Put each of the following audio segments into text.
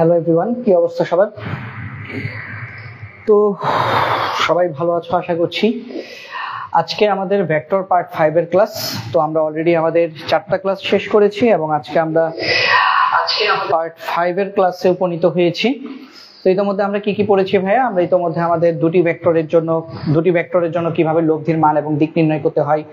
Hello everyone, কি অবস্থা সবার? তো সবাই ভালো আছো আশা করছি। আজকে আমাদের ভেক্টর পার্ট 5 এর ক্লাস। তো আমরা অলরেডি আমাদের 4টা ক্লাস শেষ করেছি এবং আজকে আমরা পার্ট 5 এর ক্লাসে উপনীত হয়েছি। তো ইতিমধ্যে আমরা কি কি পড়েছি ভাইয়া? আমরা ইতিমধ্যে আমাদের দুটি ভেক্টরের জন্য কিভাবে লব্ধির মান এবং দিক নির্ণয় করতে হয়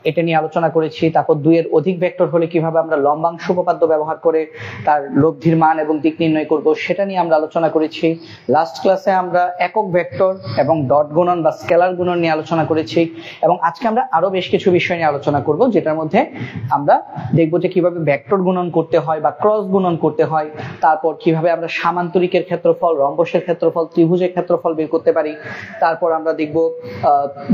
এটা নিয়ে আলোচনা করেছি। তারপর দুইয়ের অধিক ভেক্টর হলে কিভাবে আমরা লম্বাংশ উপপাদ্য ব্যবহার করে তার লব্ধির মান এবং দিক নির্ণয় করব সেটা নিয়ে আমরা আলোচনা করেছি। লাস্ট ক্লাসে আমরা একক ভেক্টর এবং ডট গুণন বা স্কেলার গুণন নিয়ে আলোচনা করেছি এবং আজকে আমরা আরো বেশ কিছু বিষয় নিয়ে আলোচনা করব, যেটার মধ্যে আমরা দেখব যে কিভাবে ভেক্টর গুণন করতে হয় বা ক্রস গুণন করতে হয়, তারপর কিভাবে আমরা সামান্তরিকের ক্ষেত্রফল, রম্বসের ক্ষেত্রফল, ত্রিভুজের ক্ষেত্রফল বের করতে পারি। তারপর আমরা দেখব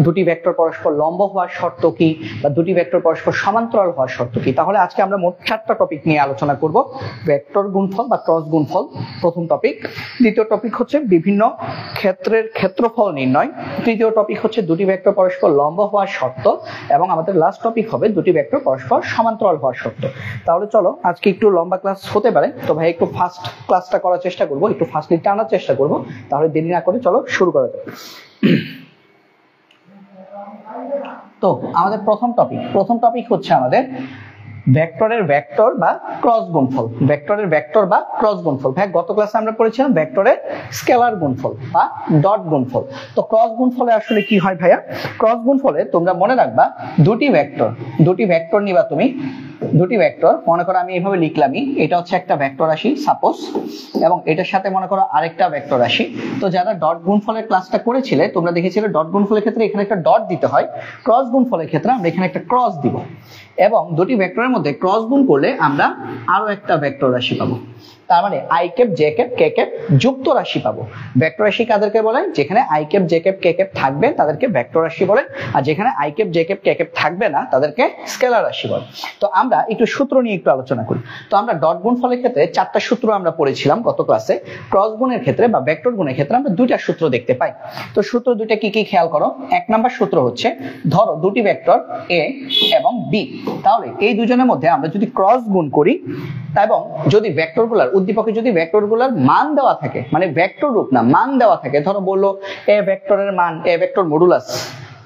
দুটি ভেক্টর পরস্পর লম্ব হওয়ার শর্ত কি বা দুটি ভেক্টর পরস্পর সমান্তরাল হওয়ার শর্ত কি। তাহলে আজকে আমরা মোট 4টা টপিক নিয়ে আলোচনা করব। ভেক্টর গুণফল বা ক্রস গুণফল প্রথম টপিক, দ্বিতীয় টপিক হচ্ছে বিভিন্ন ক্ষেত্রের ক্ষেত্রফল নির্ণয়, তৃতীয় টপিক হচ্ছে দুটি ভেক্টর পরস্পর লম্ব হওয়ার শর্ত এবং আমাদের লাস্ট টপিক হবে দুটি ভেক্টর পরস্পর সমান্তরাল হওয়ার শর্ত। তাহলে চলো আজকে একটু লম্বা ক্লাস হতে পারে, তো ভাই একটু ফাস্ট ক্লাসটা করার চেষ্টা করব, একটু ফাস্টলি টানার চেষ্টা করব। তাহলে দেরি না করে চলো শুরু করা যাক। তো আমাদের প্রথম টপিক হচ্ছে আমাদের ভেক্টরের ভেক্টর বা ক্রস গুণফল। ভেক্টরের ভেক্টর বা ক্রস গুণফল ভাই গত ক্লাসে আমরা পড়েছিলাম ভেক্টরের স্কেলার গুণফল বা ডট গুণফল। তো ক্রস গুণফলে আসলে কি হয় ভাইয়া? ক্রস গুণফলে তোমরা মনে রাখবা দুটি ভেক্টর নিবা তুমি, দুটি ভেক্টর মনে করো আমি এইভাবে লিখলামই, এটা হচ্ছে একটা ভেক্টর রাশি সাপোজ, এবং এটার সাথে মনে করো আরেকটা ভেক্টর রাশি। তো যারা ডট গুণফলের ক্লাসটা করেছিলে তোমরা দেখেছিলে ডট গুণফলের ক্ষেত্রে এখানে একটা ডট দিতে হয়, ক্রস গুণফলের ক্ষেত্রে আমরা এখানে একটা ক্রস দিব এবং দুটি ভেক্টরের মধ্যে ক্রস গুণ করলে আমরা আরো একটা ভেক্টর রাশি পাবো। তার মানে I cap J cap K cap যুক্ত রাশি পাবো। ভেক্টর রাশি কাদেরকে বলে? যেখানে I cap J cap K cap থাকবে তাদেরকে ভেক্টর রাশি বলে, আর যেখানে I cap J cap K cap থাকবে না তাদেরকে স্কেলার রাশি বলে। তো আমরা একটু সূত্র নিয়ে একটু আলোচনা করি। তো আমরা ডট গুণফলের ক্ষেত্রে 4টা সূত্র আমরা পড়েছিলাম গত ক্লাসে। ক্রস গুণের ক্ষেত্রে বা ভেক্টর গুণের ক্ষেত্রে আমরা 2টা সূত্র দেখতে পাই। তো সূত্র দুইটা কি কি খেয়াল করো। 1 নাম্বার সূত্র হচ্ছে, ধরো দুটি ভেক্টর এ এবং বি, তাহলে এই দুজনের মধ্যে আমরা যদি ক্রস গুণ করি এবং যদি ভেক্টরগুলোর উদ্দীপকে যদি ভেক্টরগুলোর মান দেওয়া থাকে, মানে ভেক্টর রূপ না মান দেওয়া থাকে, ধরো বললো এ ভেক্টরের মান এ ভেক্টর মডুলাস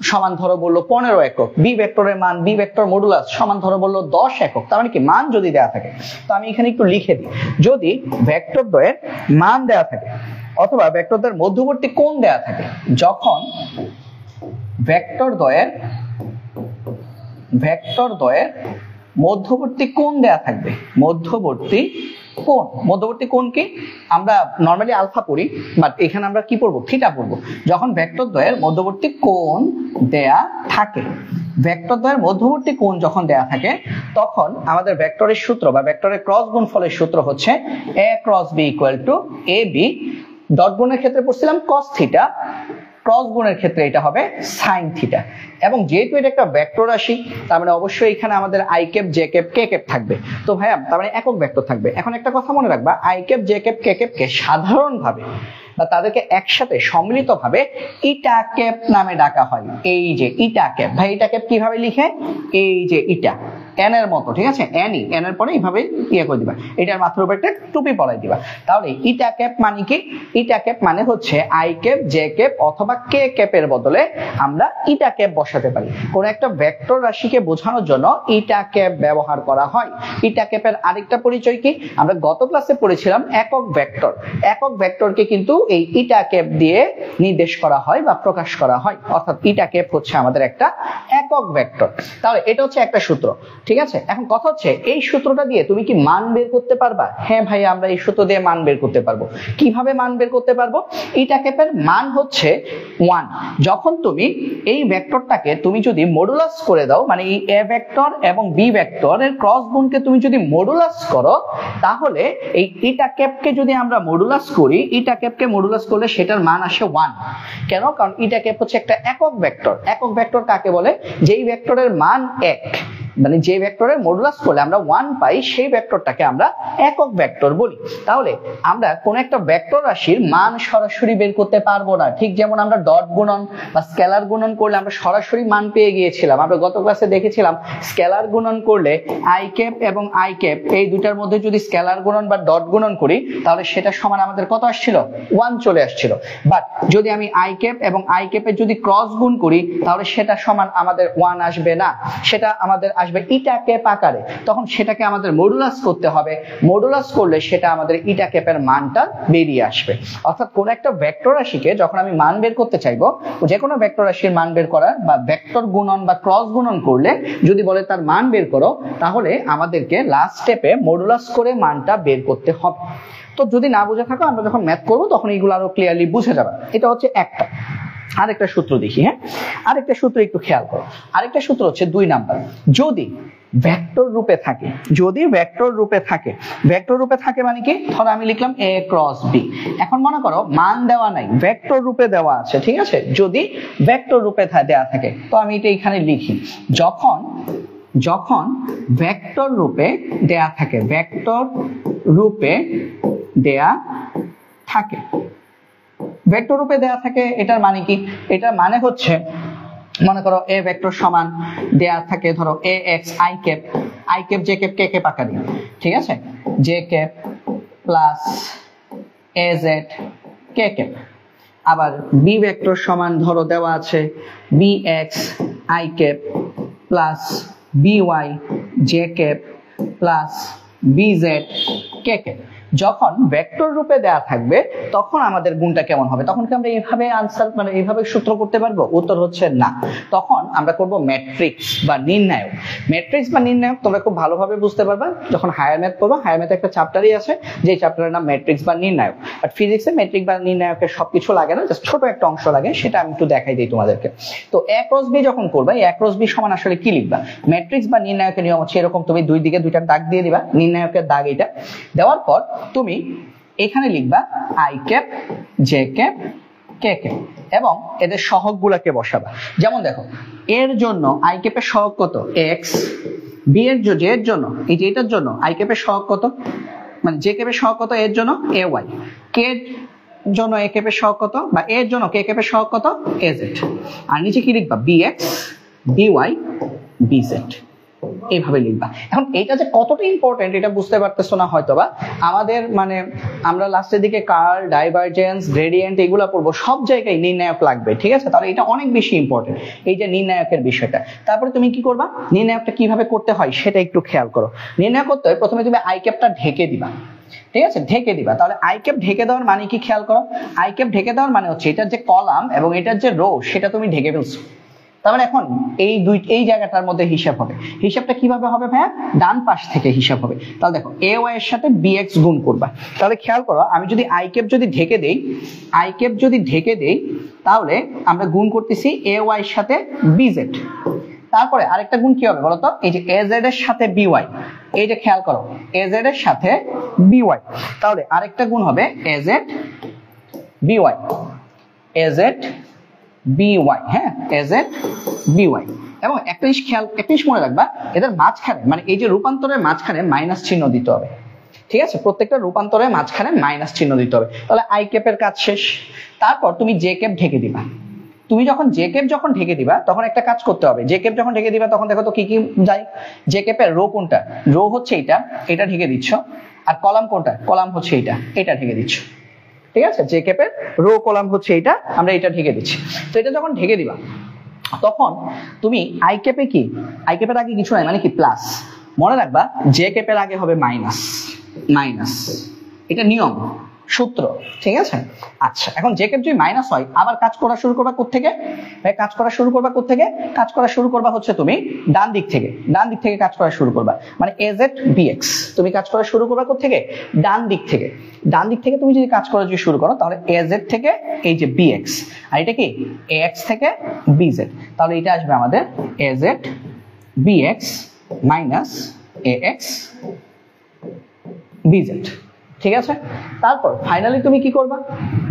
সমান ধরো বললো 15 একক, বি ভেক্টরের মান বি ভেক্টর মডুলাস সমান ধরো বললো 10 একক, তার মানে কি মান যদি দেওয়া থাকে, তো আমি এখানে একটু লিখে দিই, যদি ভেক্টর দ্বয়ের মান দেওয়া থাকে অথবা ভেক্টর দ্বয়ের মধ্যবর্তী কোণ দেওয়া থাকে, যখন ভেক্টর দ্বয়ের মধ্যবর্তী কোণ দেয়া থাকবে, মধ্যবর্তী কোণ কি আমরা নরমালি আলফা পড়ি, বাট এখানে আমরা কি পড়বো? থিটা পড়বো। যখন ভেক্টর দ্বয়ের মধ্যবর্তী কোণ দেয়া থাকে, ভেক্টর দ্বয়ের মধ্যবর্তী কোণ যখন দেয়া থাকে তখন আমাদের ভেক্টরের সূত্র বা ভেক্টরের ক্রস গুণফলের সূত্র হচ্ছে a cross b equal to ab। Dot গুণের ক্ষেত্রে পড়ছিলাম cos থিটা, ক্রস গুণের ক্ষেত্রে এটা হবে sin থিটা। এবং যেহেতু এটা একটা ভেক্টর রাশি তার মানে অবশ্যই এখানে আমাদের I cap J cap K cap থাকবে। তো ভাইয়া তার মানে একক ভেক্টর থাকবে। এখন একটা কথা মনে রাখবা, I cap J cap K cap কে সাধারণভাবে বা তাদেরকে একসাথে সম্মিলিতভাবে ইটা ক্যাপ নামে ডাকা হয়। এই যে ইটা ক্যাপ, ভাই ইটা ক্যাপ কিভাবে লিখে? এই যে ইটা এন এর মতো, ঠিক আছে, এন এর পরে এইভাবে ইয়ে করে দিবা, এটার মাথার উপর একটা টুপি পরাই দিবা। তাহলে ইটা ক্যাপ মানে কি? ইটা ক্যাপ মানে হচ্ছে আই ক্যাপ জে ক্যাপ অথবা কে ক্যাপের বদলে আমরা ইটা ক্যাপ বসাতে পারি। কোন একটা ভেক্টর রাশিকে বোঝানোর জন্য ইটা ক্যাপ ব্যবহার করা হয়। ইটা ক্যাপের আরেকটা পরিচয় কি? আমরা গত ক্লাসে পড়েছিলাম একক ভেক্টর। একক ভেক্টরকে কিন্তু এই ইটা ক্যাপ দিয়ে নির্দেশ করা হয় বা প্রকাশ করা হয়, অর্থাৎ ইটা ক্যাপ হচ্ছে আমাদের একটা একক ভেক্টর। তাহলে এটা হচ্ছে একটা সূত্র, ঠিক আছে। এখন কথা হচ্ছে এই সূত্রটা দিয়ে তুমি কি মান বের করতে পারবা? হ্যাঁ ভাই, আমরা এই সূত্র দিয়ে মান বের করতে পারবো। কিভাবে মান বের করতে পারবো? ইটা ক্যাপের মান হচ্ছে 1। যখন তুমি এই ভেক্টরটাকে তুমি যদি মডুলাস করে দাও, মানে এই এ ভেক্টর এবং বি ভেক্টরের ক্রস গুণকে তুমি যদি মডুলাস করো, তাহলে এই ইটা ক্যাপকে যদি আমরা মডুলাস করি, ইটা ক্যাপকে মডুলাস করলে সেটার মান আসে 1। কেন? কারণ ইটা ক্যাপ হচ্ছে একটা একক ভেক্টর। একক ভেক্টর কাকে বলে? যেই ভেক্টরের মান 1 মানে যে ভেক্টরের মডুলাস করলে আমরা 1 পাই সেই ভেক্টরটাকে আমরা একক ভেক্টর বলি। তাহলে আমরা কোন একটা ভেক্টর রাশির মান সরাসরি বের করতে পারবো না, ঠিক যেমন আমরা ডট গুণন বা স্কেলার গুণন করলে আমরা সরাসরি মান পেয়ে গিয়েছিলাম। আমরা গত ক্লাসে দেখেছিলাম স্কেলার গুণন করলে আই ক্যাপ এবং আই ক্যাপ এই দুটার মধ্যে যদি স্কেলার গুণন বা ডট গুণন করি তাহলে সেটা সমান আমাদের কত আসছিল, 1 চলে আসছিল। বাট যদি আমি আই ক্যাপ এবং আই ক্যাপের যদি ক্রস গুণ করি তাহলে সেটা সমান আমাদের 1 আসবে না, সেটা আমাদের আসবে ইটা ক্যাপ আকারে। তখন সেটাকে আমাদের মডুলাস করতে হবে, মডুলাস করলে সেটা আমাদের ইটা ক্যাপের মানটা বেরিয়ে আসবে। অর্থাৎ কোন একটা ভেক্টর রাশিকে যখন আমি মান বের করতে চাইবো, যে কোনো ভেক্টর রাশির মান বের করার বা ভেক্টর গুণন বা ক্রস গুণন করলে যদি বলে তার মান বের করো, তাহলে আমাদেরকে লাস্ট স্টেপে মডুলাস করে মানটা বের করতে হবে। তো যদি না বুঝে থাকো, আমরা যখন ম্যাথ করবো তখন এইগুলো আরো ক্লিয়ারলি বুঝে যাবে। এটা হচ্ছে একটা। আরেকটা সূত্র দেখি, হ্যাঁ আরেকটা সূত্র একটু খেয়াল করো। আরেকটা সূত্র হচ্ছে 2 নাম্বার, যদি ভেক্টর রূপে থাকে, যদি ভেক্টর রূপে থাকে, ভেক্টর রূপে থাকে মানে কি, ধরো আমি লিখলাম a ক্রস b। এখন মনে করো মান দেওয়া নাই, ভেক্টর রূপে দেওয়া আছে, ঠিক আছে। যদি ভেক্টর রূপে দেওয়া থাকে তো আমি এটা এখানে লিখি, যখন যখন ভেক্টর রূপে দেয়া থাকে, ভেক্টর রূপে দেয়া থাকে, ভেক্টর রূপে দেয়া থাকে এটার মানে কি, এটার মানে হচ্ছে মনে করো a ভেক্টর সমান দেয়া থাকে ধরো ax i cap, i cap j cap k cap আকারে, ঠিক আছে, j cap plus az k cap. আবার b ভেক্টর সমান ধরো দেওয়া আছে bx i cap plus by j cap plus bz k cap. যখন ভেক্টর রূপে দেয়া থাকবে তখন আমাদের গুণটা কেমন হবে, তখন কি আমরা এইভাবে আনসার মানে এইভাবে সূত্র করতে পারবো? উত্তর হচ্ছে না। তখন আমরা করব ম্যাট্রিক্স বা নির্ণায়ক। ম্যাট্রিক্স বা নির্ণায়ক তোমরা খুব ভালোভাবে বুঝতে পারবে যখন হায়ার ম্যাথ করবে। হায়ার ম্যাথে একটা চ্যাপ্টারই আছে যে চ্যাপ্টারের নাম ম্যাট্রিক্স বা নির্ণায়ক। বাট ফিজিক্সে ম্যাট্রিক্স বা নির্ণায়কের সবকিছু লাগে না, জাস্ট ছোট একটা অংশ লাগে, সেটা আমি একটু দেখাই দিই তোমাদেরকে। তো a ক্রস b যখন করবে, a ক্রস b সমান আসলে কি লিখবা? ম্যাট্রিক্স বা নির্ণায়কের নিয়ম হচ্ছে এরকম, তুমি দুই দিকে দুইটা দাগ দিয়ে দিবা, নির্ণায়কের দাগ এটা দেওয়ার পর তুমি এখানে লিখবা i cap j cap k cap এবং এদের সহগগুলোকে বসাবা। যেমন দেখো এর জন্য i ক্যাপের সহগ কত, x, b এর জন্য এই যে এটার জন্য i ক্যাপের সহগ কত, মানে j ক্যাপের সহগ কত এর জন্য ay, k এর জন্য a ক্যাপের সহগ কত বা এর জন্য k ক্যাপের সহগ কত az। আর নিচে কি লিখবা, bx by bz, এইভাবে লিখবা। এখন এইটা যে কতটা ইম্পর্টেন্ট এটা বুঝতে পারতেছো না হয়তোবা। আমাদের মানে আমরা লাস্টের দিকে কার্ল, ডাইভারজেন্স, গ্রেডিয়েন্ট এগুলো পড়বো, সব জায়গায় নির্ণায়ক লাগবে, ঠিক আছে। তাহলে এটা অনেক বেশি ইম্পর্টেন্ট এই যে নির্ণায়কের বিষয়টা। তারপরে তুমি কি করবা, নির্ণায়কটা কিভাবে করতে হয় সেটা একটু খেয়াল করো। নির্ণায়ক করতে হয় প্রথমে তুমি আই ক্যাপটা ঢেকে দিবা, ঠিক আছে, ঢেকে দিবা। তাহলে আই ক্যাপ ঢেকে দেওয়ার মানে কি খেয়াল করো, আই ক্যাপ ঢেকে দেওয়ার মানে হচ্ছে এটার যে কলাম এবং এটার যে রো সেটা তুমি ঢেকে ফেলছো। তার মানে এখন এই জায়গাটার মধ্যে হিসাব হবে। হিসাবটা কিভাবে হবে ভাইয়া, ডান পাশ থেকে হিসাব হবে। তাহলে দেখো ay এর সাথে bx গুণ করবা। তাহলে খেয়াল করো আমি যদি i ক্যাপ যদি ঢেকে দেই, i ক্যাপ যদি ঢেকে দেই তাহলে আমরা গুণ করতেছি ay এর সাথে bz। তারপরে আরেকটা গুণ কি হবে বলতো, এই যে az এর সাথে by, এই যে খেয়াল করো az এর সাথে by, তাহলে আরেকটা গুণ হবে az by, az by, হ্যাঁ az by। এবং একটা জিনিস মনে রাখবা, এদের মাঝখানে মানে এই যে রূপান্তরের মাঝখানে মাইনাস চিহ্ন দিতে হবে, ঠিক আছে। প্রত্যেকটা রূপান্তরের মাঝখানে মাইনাস চিহ্ন দিতে হবে। তাহলে আই ক্যাপের কাজ শেষ। তারপর তুমি জে ক্যাপ ঢেকে দিবা। তুমি যখন জে ক্যাপ যখন ঢেকে দিবা তখন একটা কাজ করতে হবে, জে ক্যাপ যখন ঢেকে দিবা তখন দেখো তো কি কি যায়। জে ক্যাপের রো কোনটা, রো হচ্ছে এটা ঢেকে দিচ্ছ। আর কলাম কোনটা, কলাম হচ্ছে এটা ঢেকে দিচ্ছ, ঠিক আছে। জে ক্যাপের রো কলাম হচ্ছে আমরা এটা ঢেকে দিচ্ছি। তো এটা যখন ঢেকে দিবা তখন তুমি আই ক্যাপে কি, আই ক্যাপের আগে কিছু নাই মানে কি প্লাস, মনে রাখবা জে ক্যাপের আগে হবে মাইনাস, এটা নিয়ম সূত্র, ঠিক আছে। আচ্ছা এখন জে ক্যাপ যদি মাইনাস হয় আবার কাজ করা শুরু করবা কোত্থেকে, কাজ করা শুরু করবা হচ্ছে তুমি ডান দিক থেকে কাজ করা শুরু করবা। মানে az bx তুমি কাজ করা শুরু করবা কোত্থেকে, ডান দিক থেকে তুমি যদি কাজ করা শুরু করো তাহলে az থেকে এই যে bx, আর এটা কি ax থেকে bz। তাহলে এটা আসবে আমাদের az bx minus ax bz, ঠিক আছে, তারপর ফাইনালি তুমি কি করবা?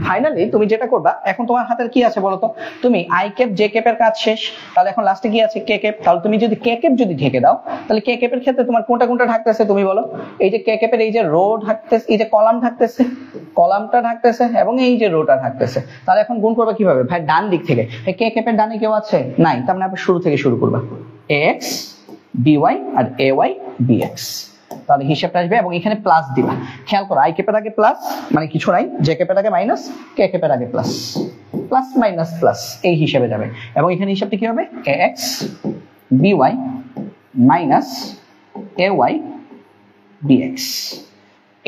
ফাইনালি তুমি যেটা করবা, এখন তোমার হাতের কি আছে বলো তো, তুমি আই ক্যাপ জে ক্যাপের কাজ শেষ, তাহলে এখন লাস্টে কি আছে? কে ক্যাপ। তাহলে তুমি যদি কে ক্যাপ যদি ঢেকে দাও, তাহলে কে ক্যাপের ক্ষেত্রে তোমার কোনটা কোনটা ঢাকতেছে তুমি বলো? এই যে কে ক্যাপের এই যে রো ঢাকতেছে, এই যে কলাম ঢাকতেছে, কলামটা ঢাকতেছে এবং এই যে রোটা ঢাকতেছে। তাহলে এখন গুণ করবা কিভাবে ভাই? ডান দিক থেকে। কে ক্যাপের ডানে কেউ আছে? নাই, তার মানে আবার শুরু থেকে শুরু করবা, ax by R ay bx, তাহলে হিসাবটা আসবে এবং এখানে প্লাস দিবা। খেয়াল করো, আই ক্যাপের আগে প্লাস মানে কিছু নাই, জে ক্যাপের আগে মাইনাস, কে ক্যাপের আগে প্লাস, প্লাস মাইনাস প্লাস এই হিসাবে যাবে। এবং এখানে হিসাবটা কি হবে? ax by minus ay bx,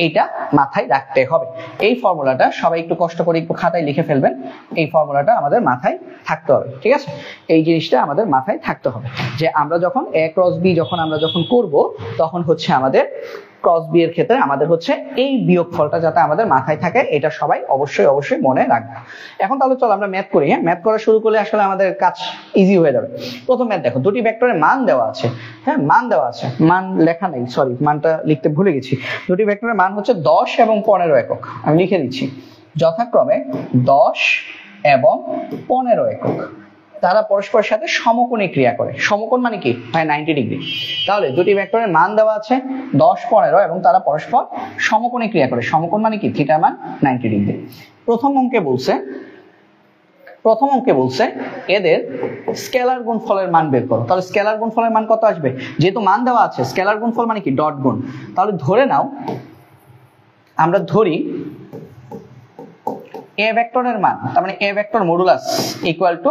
এইটা মাথায় রাখতে হবে। এই ফর্মুলাটা সবাই একটু কষ্ট করে একটু খাতায় লিখে ফেলবেন, এই ফর্মুলাটা আমাদের মাথায় থাকতে হবে। ঠিক আছে, এই জিনিসটা আমাদের মাথায় থাকতে হবে যে আমরা যখন a ক্রস b যখন আমরা যখন করব, তখন হচ্ছে আমাদের ক্রস বি এর ক্ষেত্রে আমাদের হচ্ছে এই বিয়োগফলটা যাতে আমাদের মাথায় থাকে, এটা সবাই অবশ্যই অবশ্যই মনে রাখবে। এখন তাহলে চলো আমরা ম্যাথ করি। হ্যাঁ, ম্যাথ করা শুরু করলে আসলে আমাদের কাজ ইজি হয়ে যাবে। প্রথম ম্যাথ দেখো, দুটি ভেক্টরের মান দেওয়া আছে। হ্যাঁ, মান দেওয়া আছে, মান লেখা নেই, সরি মানটা লিখতে ভুলে গেছি। দুটি ভেক্টরের মান হচ্ছে 10 এবং 15 একক। আমি লিখে দিচ্ছি, যথাক্রমে 10 এবং 15 একক। তারা পরস্পরের সাথে সমকোণী ক্রিয়া করে। সমকোণ মানে কি ভাই? 90 ডিগ্রি। তাহলে দুটি ভেক্টরের মান দেওয়া আছে 10, 15 এবং তারা পরস্পর সমকোণী ক্রিয়া করে। সমকোণ মানে কি? থিটার মান 90 ডিগ্রি। প্রথম অঙ্কে বলছে এদের স্কেলার গুণফলের মান বের করো। তাহলে স্কেলার গুণফলের মান কত আসবে? যেহেতু মান দেওয়া আছে, স্কেলার গুণফল মানে কি? ডট গুণ। তাহলে ধরে নাও, আমরা ধরি এ ভেক্টরের মান, তার মানে এ ভেক্টর মডুলাস ইকুয়াল টু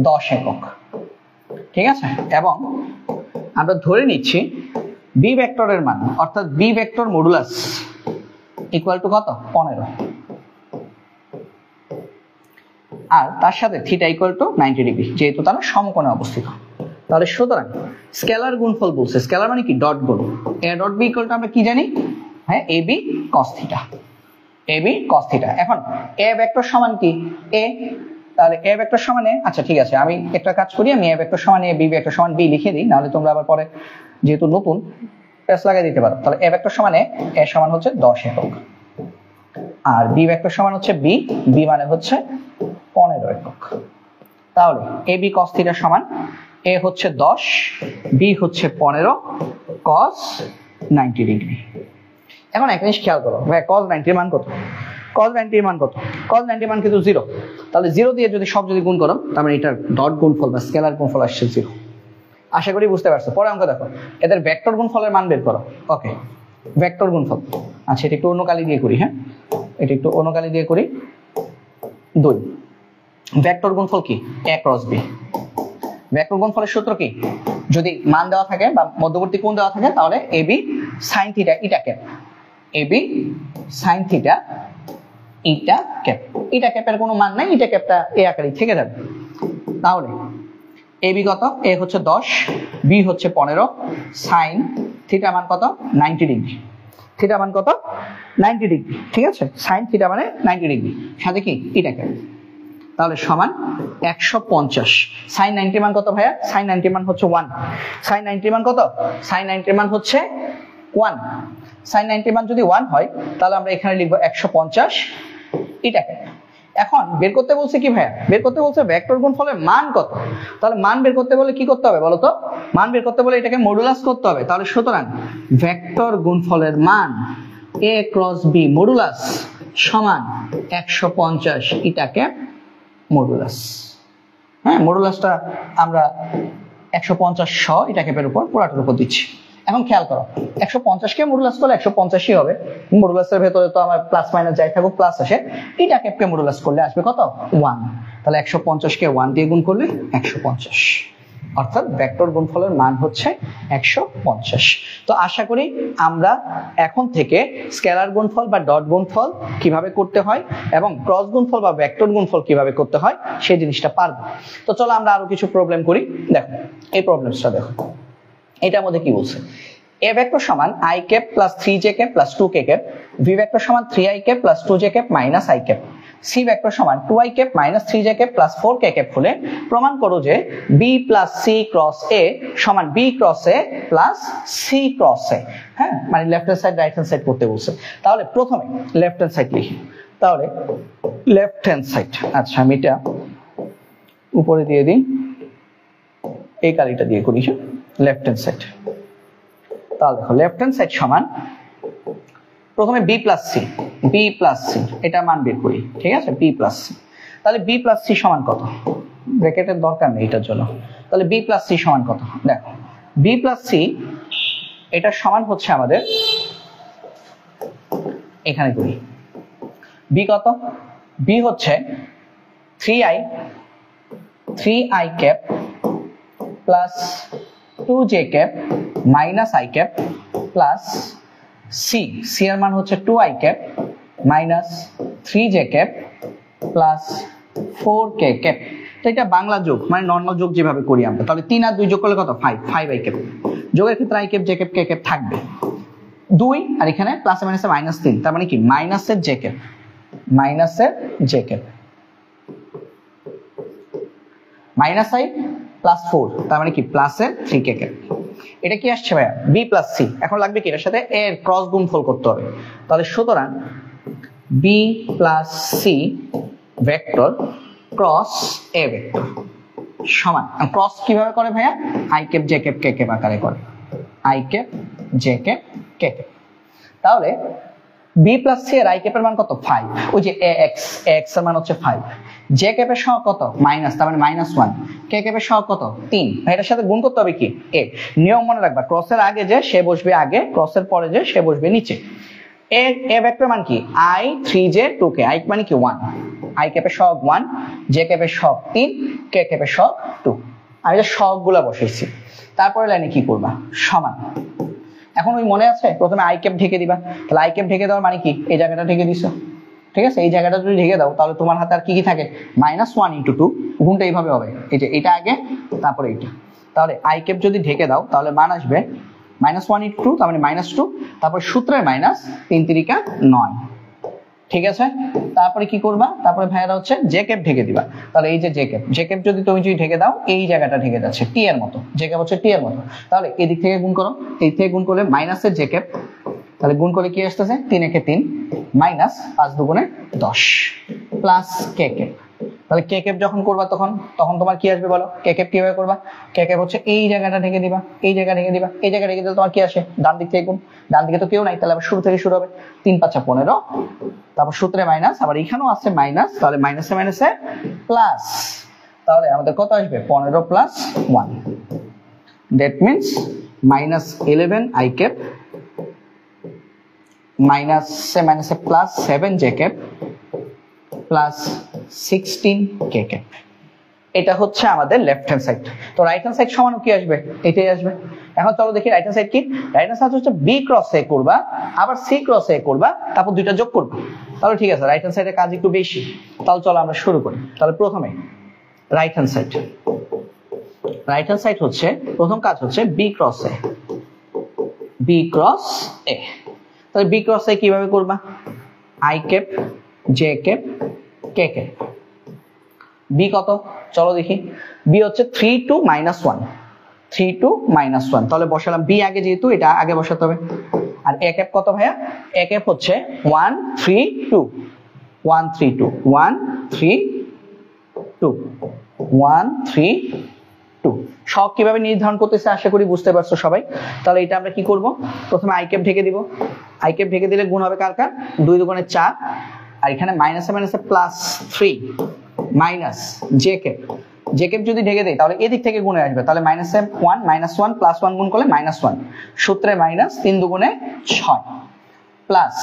10 একক। ঠিক আছে, এবং আমরা ধরে নিচ্ছি বি ভেক্টরের মান, অর্থাৎ B vector modulus equal to কত? 15, আর তার সাথে থিটা ইকুয়াল টু 90 ডিগ্রি, যেহেতু তারা সমকোণে অবস্থিত। তাহলে সুতরাং স্কেলার গুণফল বলছে, স্কেলার মানে কি? ডট গুণ। A dot B equal to আমরা কি জানি? হ্যাঁ, A B cos theta, A B cos theta. এখন এ ভেক্টর সমান কি? এ। তাহলে এ ভেক্টর সমান এ। আচ্ছা ঠিক আছে, আমি একটা কাজ করি, আমি এ ভেক্টর সমান এ, বি ভেক্টর সমান বি লিখে দিই, নাহলে তোমরা আবার পরে যেহেতু নতুন প্রেস লাগাই দিতে পারো। তাহলে এ ভেক্টর সমান এ সমান হচ্ছে 10 একক, আর বি ভেক্টর সমান হচ্ছে বি, বি মানে হচ্ছে 15 একক। তাহলে এ বি কস থিটা সমান এ হচ্ছে 10, বি হচ্ছে 15 কস 90 ডিগ্রি। এখন একটা জিনিস খেয়াল করো ভাই, cos 90 এর মান কত? cos 90 এর মান কত? cos 90 এর মান কিন্তু 0। তাহলে 0 দিয়ে যদি সব যদি গুণ করো, তার মানে এটার ডট গুণফল বা স্কেলার গুণফল আসছে 0। আশা করি বুঝতে পারছো। পরে অঙ্ক দেখো, এদের ভেক্টর গুণফলের মান বের করো। ওকে, ভেক্টর গুণফল। আচ্ছা, এটা একটু অন্য কালি দিয়ে করি। হ্যাঁ, এটা একটু অন্য কালি দিয়ে করি। 2 ভেক্টর গুণফল কি? a cross b। ভেক্টর গুণফলের সূত্র কি? যদি মান দেওয়া থাকে বা মধ্যবর্তী কোণ দেওয়া থাকে, তাহলে ab sin থিটা ইটা ক্যাপ, ab sin থিটা ইটা ক্যাপ। ইটা ক্যাপের কোনো মান নাই, ইটা ক্যাপটা এ আকারে থেকে যাবে। তাহলে ab কত? a হচ্ছে 10, b হচ্ছে 15, sin থিটা মান কত? 90 ডিগ্রি। থিটা মান কত? 90 ডিগ্রি। ঠিক আছে, sin থিটা মানে 90 ডিগ্রি, সাথে কি? ইটা ক্যাপ। তাহলে সমান 150। sin 90 মান কত ভাইয়া? sin 90 মান হচ্ছে 1। sin 90 মান কত? sin 90 মান হচ্ছে 1। sin 90 মান যদি 1 হয়, তাহলে আমরা এখানে লিখব 150 এটাকে। এখন বের করতে বলছে কি ভাইয়া? বের করতে বলছে ভেক্টর গুণফলের মান কত। তাহলে মান বের করতে বলে কি করতে হবে বলো তো? মান বের করতে বলে এটাকে মডুলাস করতে হবে। তাহলে সুতরাং ভেক্টর গুণফলের মান a ক্রস b মডুলাস সমান 150 এটাকে মডুলাস। হ্যাঁ, মডুলাসটা আমরা 150 সহ এটা ক্যাপের উপর পুরাটার উপর দিচ্ছি। এখন খেয়াল করো, 150 কে মডুলাস করলে 150ই হবে। মডুলাসের ভেতরে তো আমার প্লাস মাইনাস যাই থাকুক প্লাস আসে। এটা ক্যাপকে মডুলাস করলে আসবে কত? 1। তাহলে 150 কে 1 দিয়ে গুণ করলে 150, অর্থাৎ ভেক্টর গুণফলের মান হচ্ছে 150। তো আশা করি আমরা এখন থেকে স্কেলার গুণফল বা ডট গুণফল কিভাবে করতে হয় এবং ক্রস গুণফল বা ভেক্টর গুণফল কিভাবে করতে হয় সেই জিনিসটা পারবো। তো চলো আমরা আরো কিছু প্রবলেম করি। দেখো এই প্রবলেমসটা দেখো, এটার মধ্যে কি বলছে? a ভেক্টর সমান i cap plus 3j cap plus 2k cap, v vector সমান 3i cap plus 2j cap minus i cap. C vector সমান 2i cap minus 3j cap plus 4k cap হলে প্রমাণ করো যে B plus C cross A সমান B cross A plus C cross A. হ্যাঁ, মানে left hand side right hand side করতে বলছে। তাহলে প্রথমে লেফট হ্যান্ড সাইড লিখি। তাহলে লেফট হ্যান্ড সাইড, আচ্ছা আমি এটা উপরে দিয়ে দিই, এই কালিটা দিয়ে করি লেফট হ্যান্ড সাইড। তাহলে দেখো লেফট হ্যান্ড সাইড সমান প্রথমে বি প্লাস সি, এটা মান বের করি, ঠিক আছে, বি প্লাস সি। তাহলে বি প্লাস সি সমান কত, ব্র্যাকেটের দরকার নেই এটার জন্য। তাহলে বি প্লাস সি সমান কত, দেখো বি প্লাস সি এটা সমান হচ্ছে আমাদের, এখানে করি বি কত, বি হচ্ছে 3i cap plus 2j cap minus i cap plus C এর মান হচ্ছে 2i cap minus 3j cap plus 4k cap. তো এটা বাংলা যোগ, মানে নর্মাল যোগ যেভাবে করি আমরা। তাহলে 3 আর 2 যোগ করলে কত, 5i ক্যাপ। যোগের ক্ষেত্রে i cap j cap k cap থাকবে 2, আর এখানে প্লাসে মাইনাসে -3, তার মানে কি মাইনাসের j ক্যাপ, মাইনাসের j cap minus i plus 4, তার মানে কি প্লাসের 3k ক্যাপ। এটা কি আসছে ভাইয়া, বি প্লাস সি। এখন লাগবে কি এর সাথে এর ক্রস গুণফল করতে হবে। তাহলে সুতরাং B plus C vector cross A vector সমান, ক্রস কিভাবে করে ভাইয়া, i cap j cap k cap আকারে করে, i cap j cap k cap. তাহলে বি প্লাস সি এর i ক্যাপের মান কত, 5, ওই যে ax এর মান হচ্ছে 5, j ক্যাপের সহগ কত মাইনাস, তার মানে -1, k ক্যাপের সহগ কত 3। এটার সাথে গুণ করতে হবে কি a। নিয়ম মনে রাখবা, ক্রসের আগে যে সে বসবে আগে, ক্রসের পরে যে সে বসবে নিচে। a ভেক্টর মান কি i 3j 2k, i মানে কি 1, i ক্যাপের সহগ 1, j ক্যাপের সহগ 3, k ক্যাপের সহগ 2। আমি যে সহগগুলা বসাইছি, তারপরে লাইনে কি করবা, সমান। এখন ওই মনে আছে প্রথমে i ক্যাপ ঢেকে দিবা। তাহলে i ক্যাপ ঢেকে দেওয়ার মানে কি, এই জায়গাটা ঢেকে দিছো, ঠিক আছে। এই জায়গাটা যদি ঢেকে দাও তাহলে তোমার হাতে আর কি কি থাকে, -1 × 2, গুণটা এইভাবে হবে, এই যে এটা আগে তারপরে এইটা। তাহলে i ক্যাপ যদি ঢেকে দাও তাহলে মান আসবে -1 × 2, তার মানে -2, তারপর সূত্রের মাইনাস 3 × 3 = 9, ঠিক আছে। তারপরে কি করবা, তারপরে ভাইয়ারা হচ্ছে j ক্যাপ ঢেকে দিবা। তাহলে এই যে j ক্যাপ যদি তুমি ঢেকে দাও, এই জায়গাটা ঢেকে যাচ্ছে t এর মতো, j ক্যাপ হচ্ছে t এর মতো। তাহলে এদিক থেকে গুণ করো, এই থেকে গুণ করলে মাইনাসের j ক্যাপ, তাহলে গুণ করে কি আসতেছে 3 × 3 মাইনাস 5 × 2 = 10 প্লাস k ক্যাপ। তাহলে k ক্যাপ যখন করবা তখন তোমার কি আসবে বলো, k ক্যাপ কিভাবে করবা, k ক্যাপ হচ্ছে এই জায়গাটা ঢেকে দিবা, এই জায়গা ঢেকে দিবা, এই জায়গা ঢেকে দিলে তোমার কি আসে, ডান দিক থেকে গুণ, ডান দিকে তো কেউ নাই, তাহলে আবার শুরু থেকে শুরু হবে, 3 × 5 = 15, তারপর সূত্রে মাইনাস, আবার এখানেও আছে মাইনাস, তাহলে মাইনাসে মাইনাসে প্লাস, তাহলে আমাদের কত আসবে 15 + 1, দ্যাট মিন্স -11i ক্যাপ মাইনাসে মাইনাসে plus 7j cap plus 16k cap. এটা হচ্ছে আমাদের লেফট হ্যান্ড সাইড। তো রাইট হ্যান্ড সাইড সমান কি আসবে, এটাই আসবে। এখন চলো দেখি রাইট হ্যান্ড সাইড কি। রাইট হ্যান্ড সাইড হচ্ছে বি ক্রস এ করবা, আবার সি ক্রস এ করবা, তারপর দুইটা যোগ করবা। তাহলে ঠিক আছে, রাইট হ্যান্ড সাইডের কাজ একটু বেশি। তাহলে চলো আমরা শুরু করি। তাহলে প্রথমে right hand side, right hand side হচ্ছে প্রথম কাজ হচ্ছে B cross A, B cross A. তাহলে বি ক্রস এ কিভাবে করবা, i cap j cap k cap. B কত চলো দেখি, বি হচ্ছে 3 2 -1, 3 2 -1, তাহলে বসালাম বি আগে, যেহেতু এটা আগে বসাতে হবে। আর a ক্যাপ কত ভাইয়া, a ক্যাপ হচ্ছে 1 3 2, 1 3 2, 1 3 2, 1 3 2। সব কিভাবে নির্ধারণ করতেছে আশা করি বুঝতে পারছো সবাই। তাহলে এটা আমরা কি করব, প্রথমে i ক্যাপ ঢেকে দিব, i ক্যাপ ঢেকে দিলে গুণ হবে কার কার, 2 × 2 = 4, আর এখানে মাইনাসে মাইনাসে +3 minus j cap, j cap যদি ঢেকে দেই তাহলে এদিক থেকে গুণে আসবে, তাহলে -1 -1 +1 গুণ করলে -1, সূত্রে মাইনাস 3 × 2 = 6 প্লাস,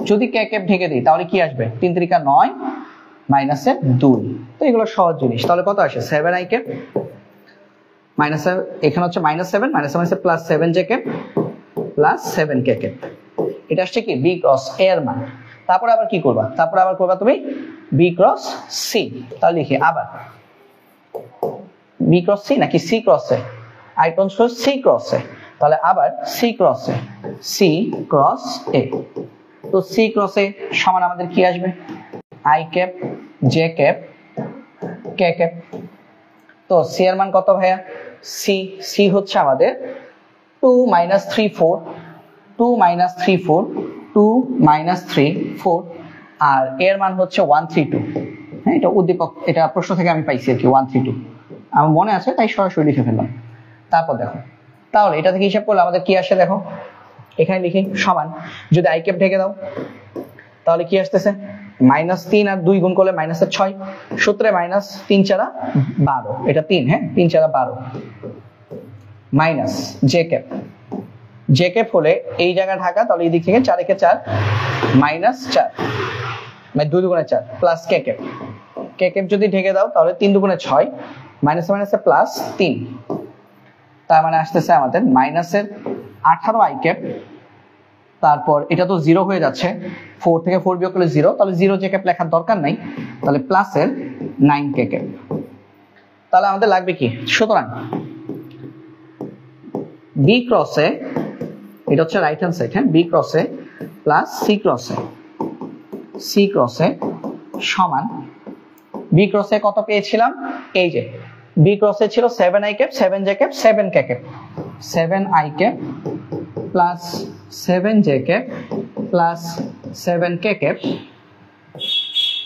যদি k ক্যাপ ঢেকে দেই তাহলে কি আসবে 3 × 3 = 9 মাইনাসে 2। তো এগুলো সহজ জিনিস। তাহলে কত আসে 7i ক্যাপ মাইনাস, এখানে হচ্ছে -7 মাইনাসে মাইনাসে +7j cap plus 7k cap. এটা আসছে কি বি ক্রস এ এর মান। তারপর আবার কি করবা, তারপর আবার করবা তুমি বি ক্রস সি। তাহলে লিখি আবার বি ক্রস সি নাকি C cross A, I transfer C cross A. তাহলে আবার C cross A, C cross A. তো সি ক্রস এ সমান আমাদের কি আসবে, I cap J cap K cap. তো সি এর মান কত ভাইয়া? সি হচ্ছে আমাদের 2 - 3 4, 2 - 3 4, 2 - 3 4, আর এর মান হচ্ছে 132। হ্যাঁ, এটা উদ্দীপক, এটা প্রশ্ন থেকে আমি পাইছি আর কি, 132 আমার মনে আছে, তাই সরাসরি লিখে ফেললাম। তারপর দেখো, তাহলে এটা থেকে হিসাব করলে আমাদের কি আসে দেখো, এখানে লিখি সমান, যদি আই ক্যাপ ঢেকে দাও তাহলে কি আসতেছে? -3 আর 2 গুণ করলে -6, সূত্রে -3 × 12, এটা 3, হ্যাঁ 3 × 12 minus J cap, J cap হলে এই জায়গা ঢাকা, তাহলে এই দিক থেকে 4 × 4 -4, মানে 2 × 4 প্লাস কে ক্যাপ, কে ক্যাপ যদি ঢেকে দাও তাহলে 3 × 6 মাইনাসে মাইনাসে প্লাস 3, তার মানে আসতেছে আমাদের -18 আই ক্যাপ, তারপর এটা তো 0 হয়ে যাচ্ছে, 4 থেকে 4 বিয়োগ করলে 0, তাহলে 0 জে ক্যাপ লেখার দরকার নাই, তাহলে প্লাসের 9 কে ক্যাপ। তাহলে আমাদের লাগবে কি? সুতরাং বি ক্রসে, এটা হচ্ছে রাইট হ্যান্ড সাইড, হ্যাঁ, বি ক্রসে প্লাস সি ক্রসে, সি ক্রসে সমান, বি ক্রসে কত পেয়েছিলাম? এই যে বি ক্রসে ছিল 7 I cap 7 J cap 7 K cap, 7 I cap plus 7 J cap plus 7 K cap,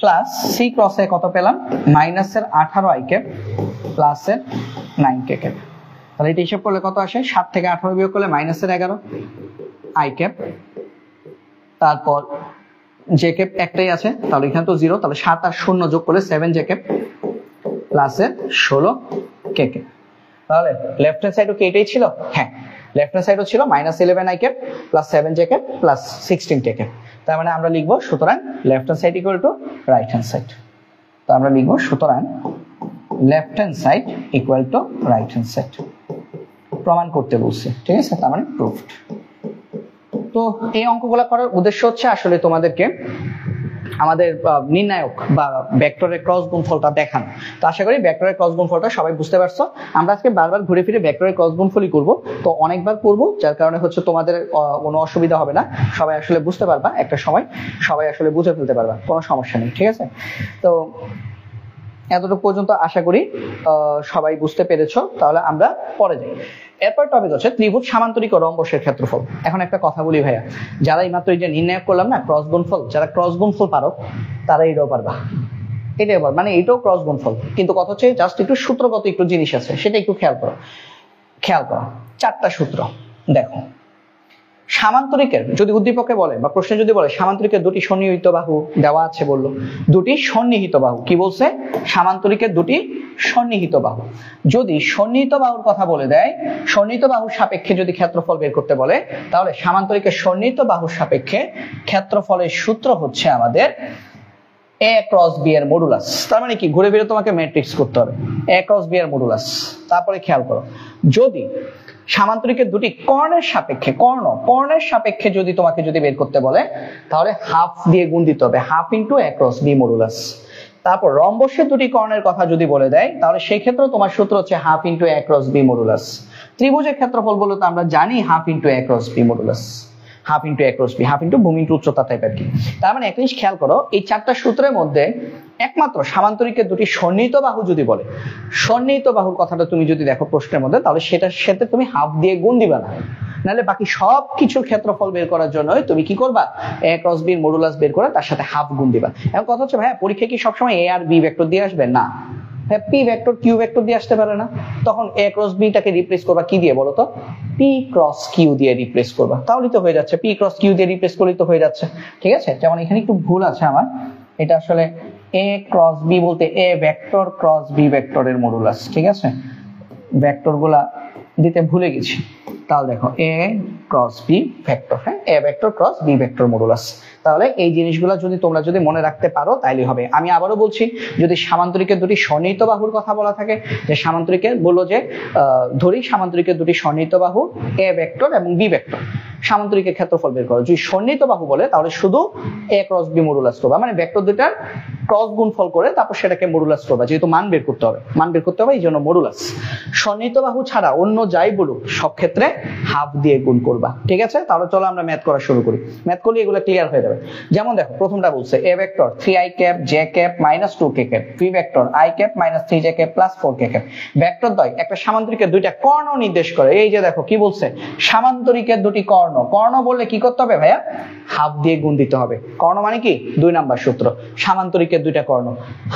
plus C ক্রসে কত পেলাম? -18 আই ক্যাপ প্লাসের 9 কে ক্যাপ। তাহলে এটা হিসাব করলে কত আসে? 7 থেকে 18 বিয়োগ করলে -11 আই ক্যাপ, তারপর জে ক্যাপ একটাই আছে, তাহলে এখানে তো 0, তাহলে 7 আর 0 যোগ করলে 7 জে ক্যাপ প্লাসের 16 কে ক্যাপ। তাহলে লেফট হ্যান্ড সাইডও কি এটাই ছিল? হ্যাঁ, লেফট হ্যান্ড সাইডও ছিল -11 I cap plus 7 J cap plus 16 K cap. তার মানে আমরা লিখবো সুতরাং left hand side equal to right hand side. তো আমরা লিখবো সুতরাং left hand side equal to right hand side, প্রমাণ করতে বলছে, ঠিক আছে, তার মানে প্রুফড। তো এই অঙ্কগুলো করার উদ্দেশ্য হচ্ছে আসলে তোমাদেরকে আমাদের নির্ণায়ক বা ভেক্টরের ক্রস গুণফলটা দেখানো। তো আশা করি ভেক্টরের ক্রস গুণফলটা সবাই বুঝতে পারছো। আমরা আজকে বারবার ঘুরে ফিরে ভেক্টরের ক্রস গুণফলই করব, তো অনেকবার করব, যার কারণে হচ্ছে তোমাদের কোনো অসুবিধা হবে না, সবাই আসলে বুঝতে পারবা, একটা সময় সবাই আসলে বুঝে ফেলতে পারবা, কোনো সমস্যা নেই, ঠিক আছে। তো এতটুকু পর্যন্ত আশা করি সবাই বুঝতে পেরেছো। তাহলে আমরা পরে যাই। এরপর টপিক হচ্ছে ত্রিভুজ সামান্তরিক ও রম্বসের ক্ষেত্রফল। এখন একটা কথা বলি ভাইয়া, যারা এইমাত্র এই যে নির্ণয় করলাম না ক্রস গুণফল, যারা ক্রস গুণফল পারো তারা এটাও পারবা, এটাও পারবা, মানে এটাও ক্রস গুণফল, কিন্তু কথা হচ্ছে জাস্ট একটু সূত্রগত একটু জিনিস আছে, সেটা একটু খেয়াল করো। 4টা সূত্র দেখো। সামান্তরিকের যদি উদ্দীপকে বলে বা প্রশ্নে যদি বলে সামান্তরিকের দুটি সন্নিহিত বাহু দেওয়া আছে, বললো দুটি সন্নিহিত বাহু, কি বলছে? সামান্তরিকের দুটি সন্নিহিত বাহু। যদি সন্নিহিত বাহুর কথা বলে দেয়, সন্নিহিত বাহুর সাপেক্ষে যদি ক্ষেত্রফল বের করতে বলে, তাহলে সামান্তরিকের সন্নিহিত বাহুর সাপেক্ষে ক্ষেত্রফলের সূত্র হচ্ছে আমাদের a ক্রস b এর মডুলাস। তার মানে কি, ঘুরে ফিরে তোমাকে ম্যাট্রিক্স করতে হবে, a ক্রস b এর মডুলাস। তারপরে খেয়াল করো, যদি সামান্তরিকের দুটি কর্ণের সাপেক্ষে, কর্ণের সাপেক্ষে যদি তোমাকে যদি বের করতে বলে, তাহলে হাফ দিয়ে গুণ দিতে হবে, half into a cross b modulus. তারপর রম্বসের দুটি কর্ণের কথা যদি বলে দেয়, তাহলে সেই ক্ষেত্রে তোমার সূত্র হচ্ছে half into a cross b modulus. ত্রিভুজের ক্ষেত্রফল বলে তো আমরা জানি half into a cross b modulus, half into a cross b, half into ভূমি ইন্টু উচ্চতা টাইপের কি। তার মানে একটা জিনিস খেয়াল করো, এই 4টা সূত্রের মধ্যে একমাত্র সামান্তরিকের দুটি সন্নিহিত বাহু যদি বলে, সন্নিহিত বাহুর কথাটা তুমি যদি দেখো প্রশ্নের মধ্যে, তাহলে সেটার সাথে তুমি হাফ দিয়ে গুণ দিবা না, নাহলে বাকি সব কিছুর ক্ষেত্রফল বের করার জন্য তুমি কি করবা? a ক্রস b এর মডুলাস বের করে তার সাথে হাফ গুণ দিবা। এখন কথা হচ্ছে ভাইয়া, পরীক্ষায় কি সবসময় a আর b ভেক্টর দিয়ে আসবে? না, p ভেক্টর q ভেক্টর দিয়ে আসতে পারে না। তখন a ক্রস b টাকে রিপ্লেস করবা কি দিয়ে বলো তো? p ক্রস q দিয়ে রিপ্লেস করবা, তাহলেই তো হয়ে যাচ্ছে, p ক্রস q দিয়ে রিপ্লেস করলেই তো হয়ে যাচ্ছে, ঠিক আছে। যেমন এখানে একটু ভুল আছে আমার, এটা আসলে a ক্রস b বলতে a ভেক্টর ক্রস b ভেক্টরের মডুলাস, ঠিক আছে, ভেক্টরগুলা দিতে ভুলে গেছি। তাহলে দেখো a ক্রস b ভেক্টর, হ্যাঁ, a vector cross b vector modulus. তাহলে এই জিনিসগুলো যদি তোমরা যদি মনে রাখতে পারো তাইলে হবে। আমি আবারও বলছি, যদি সামান্তরিকের দুটি সন্নিহিত বাহুর কথা বলা থাকে, যে সামান্তরিকের বললো যে ধরি সামান্তরিকের দুটি সন্নিহিত বাহু a ভেক্টর এবং b ভেক্টর, সামান্তরিকের ক্ষেত্রফল বের করো। যদি সন্নিহিত বাহু বলে তাহলে শুধু a ক্রস b মডুলাস করবা, মানে ভেক্টর দুটার ক্রস গুণফল করে তারপর সেটাকে মডুলাস করবা, যেহেতু মান বের করতে হবে, এই জন্য মডুলাস। সন্নিহিত বাহু ছাড়া অন্য যাই বলুক সব ক্ষেত্রে হাফ দিয়ে গুণ করবা, ঠিক আছে? তাহলে চলো আমরা ম্যাথ করা শুরু করি, ম্যাথ করলে এগুলো ক্লিয়ার হয়ে যাবে। যেমন দেখো প্রথমটা বলছে a vector 3i cap j cap -2k cap, b vector i cap -3j cap +4k cap. Vector দ্বয় একটা সামান্তরিকের দুইটা কর্ণ নির্দেশ করে। এই যে দেখো কি বলছে, সামান্তরিকের দুটি কর্ণ, কর্ণ বললে কি করতে হবে ভাইয়া? হাফ দিয়ে গুণ দিতে হবে। কর্ণ মানে কি? 2 নাম্বার সূত্র, সামান্তরিকের দুইটা কর্ণ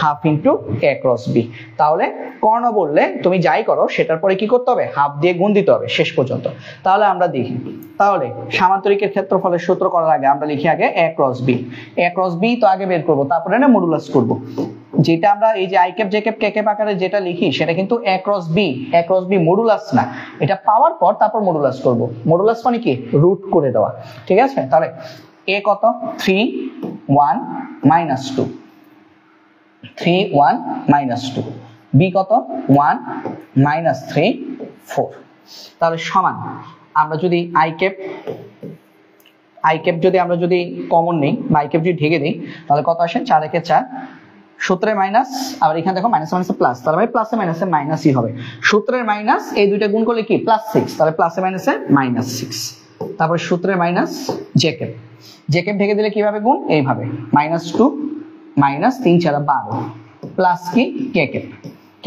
half into a cross b। তাহলে কর্ণ বললে তুমি যাই করো সেটার পরে কি করতে হবে? হাফ দিয়ে গুণ দিতে হবে শেষ পর্যন্ত। তাহলে আমরা দেখি, তাহলে সামান্তরিকের ক্ষেত্রফলের সূত্র করার আগে আমরা লিখি আগে a cross b। a cross b তো আগে বের করব, তারপরে না মডুলাস করব। যেটা আমরা এই যে i cap j cap k cap আকারে যেটা লিখি সেটা কিন্তু a ক্রস b মডুলাস না, এটা পাওয়ার পর তারপর মডুলাস করব। মডুলাস মানে কি? রুট করে দেওয়া, ঠিক আছে? তাহলে a কত? 3 1 -2, 3 1 -2, b কত? 1 -3 4। তাহলে সমান, আমরা যদি i ক্যাপ যদি আমরা যদি কমন নেই বা i ক্যাপ যদি ঢেকে দিই তাহলে কত আসে? 4 একে 4, সূত্রে মাইনাস, আবার এখানে দেখো মাইনাস মাইনাসে প্লাস, তাহলে ভাই প্লাসে মাইনাসে মাইনাসই হবে। সূত্রের মাইনাস এই দুইটা গুণ করলে কি? +6, তাহলে প্লাসে মাইনাসে -6। তারপর সূত্রে মাইনাস j ক্যাপ ঢেকে দিলে কিভাবে গুণ? এইভাবে -2 -3 4 12 প্লাস কি k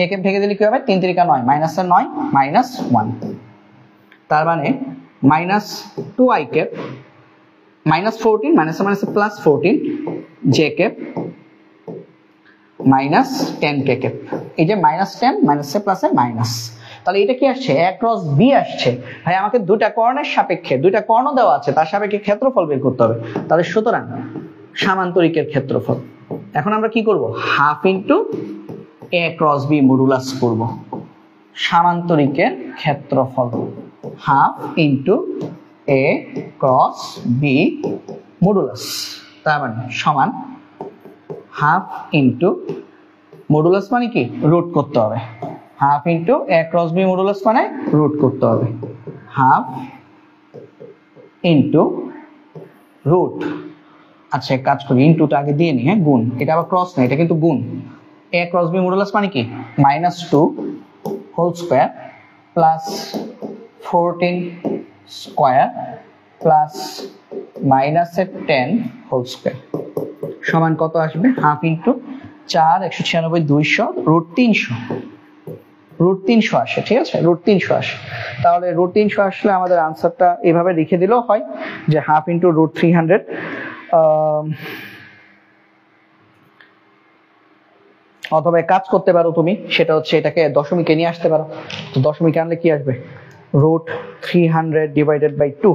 ক্যাপ ঢেকে দিলে কি হবে? 3 3 9 -9 -1, তার মানে -2i ক্যাপ -14 মাইনাসে মাইনাসে +14 j ক্যাপ -10k ক্যাপ। এই যে -10 মাইনাসে প্লাসে মাইনাস, তাহলে এটা কি আসছে? a ক্রস b আসছে। ভাই আমাকে দুইটা কর্ণের সাপেক্ষে, দুইটা কর্ণ দেওয়া আছে, তার সাপেক্ষে ক্ষেত্রফল বের করতে হবে। তাহলে সুতরাং সামান্তরিকের ক্ষেত্রফল, এখন আমরা কি করব? Half into a cross b modulus করব। সামান্তরিকের ক্ষেত্রফল half into a cross b modulus, তার মানে সমান হাফ ইনটু মডুলাস মানে কি? রুট করতে হবে। Half into a cross b modulus মানে রুট করতে হবে। হাফ ইনটু রুট, আচ্ছা এক কাজ করি, ইনটুটা আগে দিয়ে নি, হ্যাঁ গুণ, এটা আবার ক্রস না, এটা কিন্তু গুণ। a ক্রস b মডুলাস মানে কি? -2 whole square plus 14 square plus -10 whole square সমান কত আসবে? হাফ ইনটু 4 196 200 √300 আসে, ঠিক আছে? √300 আসে। তাহলে √300 আসলে আমাদের আনসারটা এভাবে লিখে দিলেও হয় যে হাফ ইনটু √300। অথবা কাজ করতে পারো তুমি, সেটা হচ্ছে এটাকে দশমিকে নিয়ে আসতে পারো। তো দশমিকে আনলে কি আসবে? √300 ডিভাইডেড বাই 2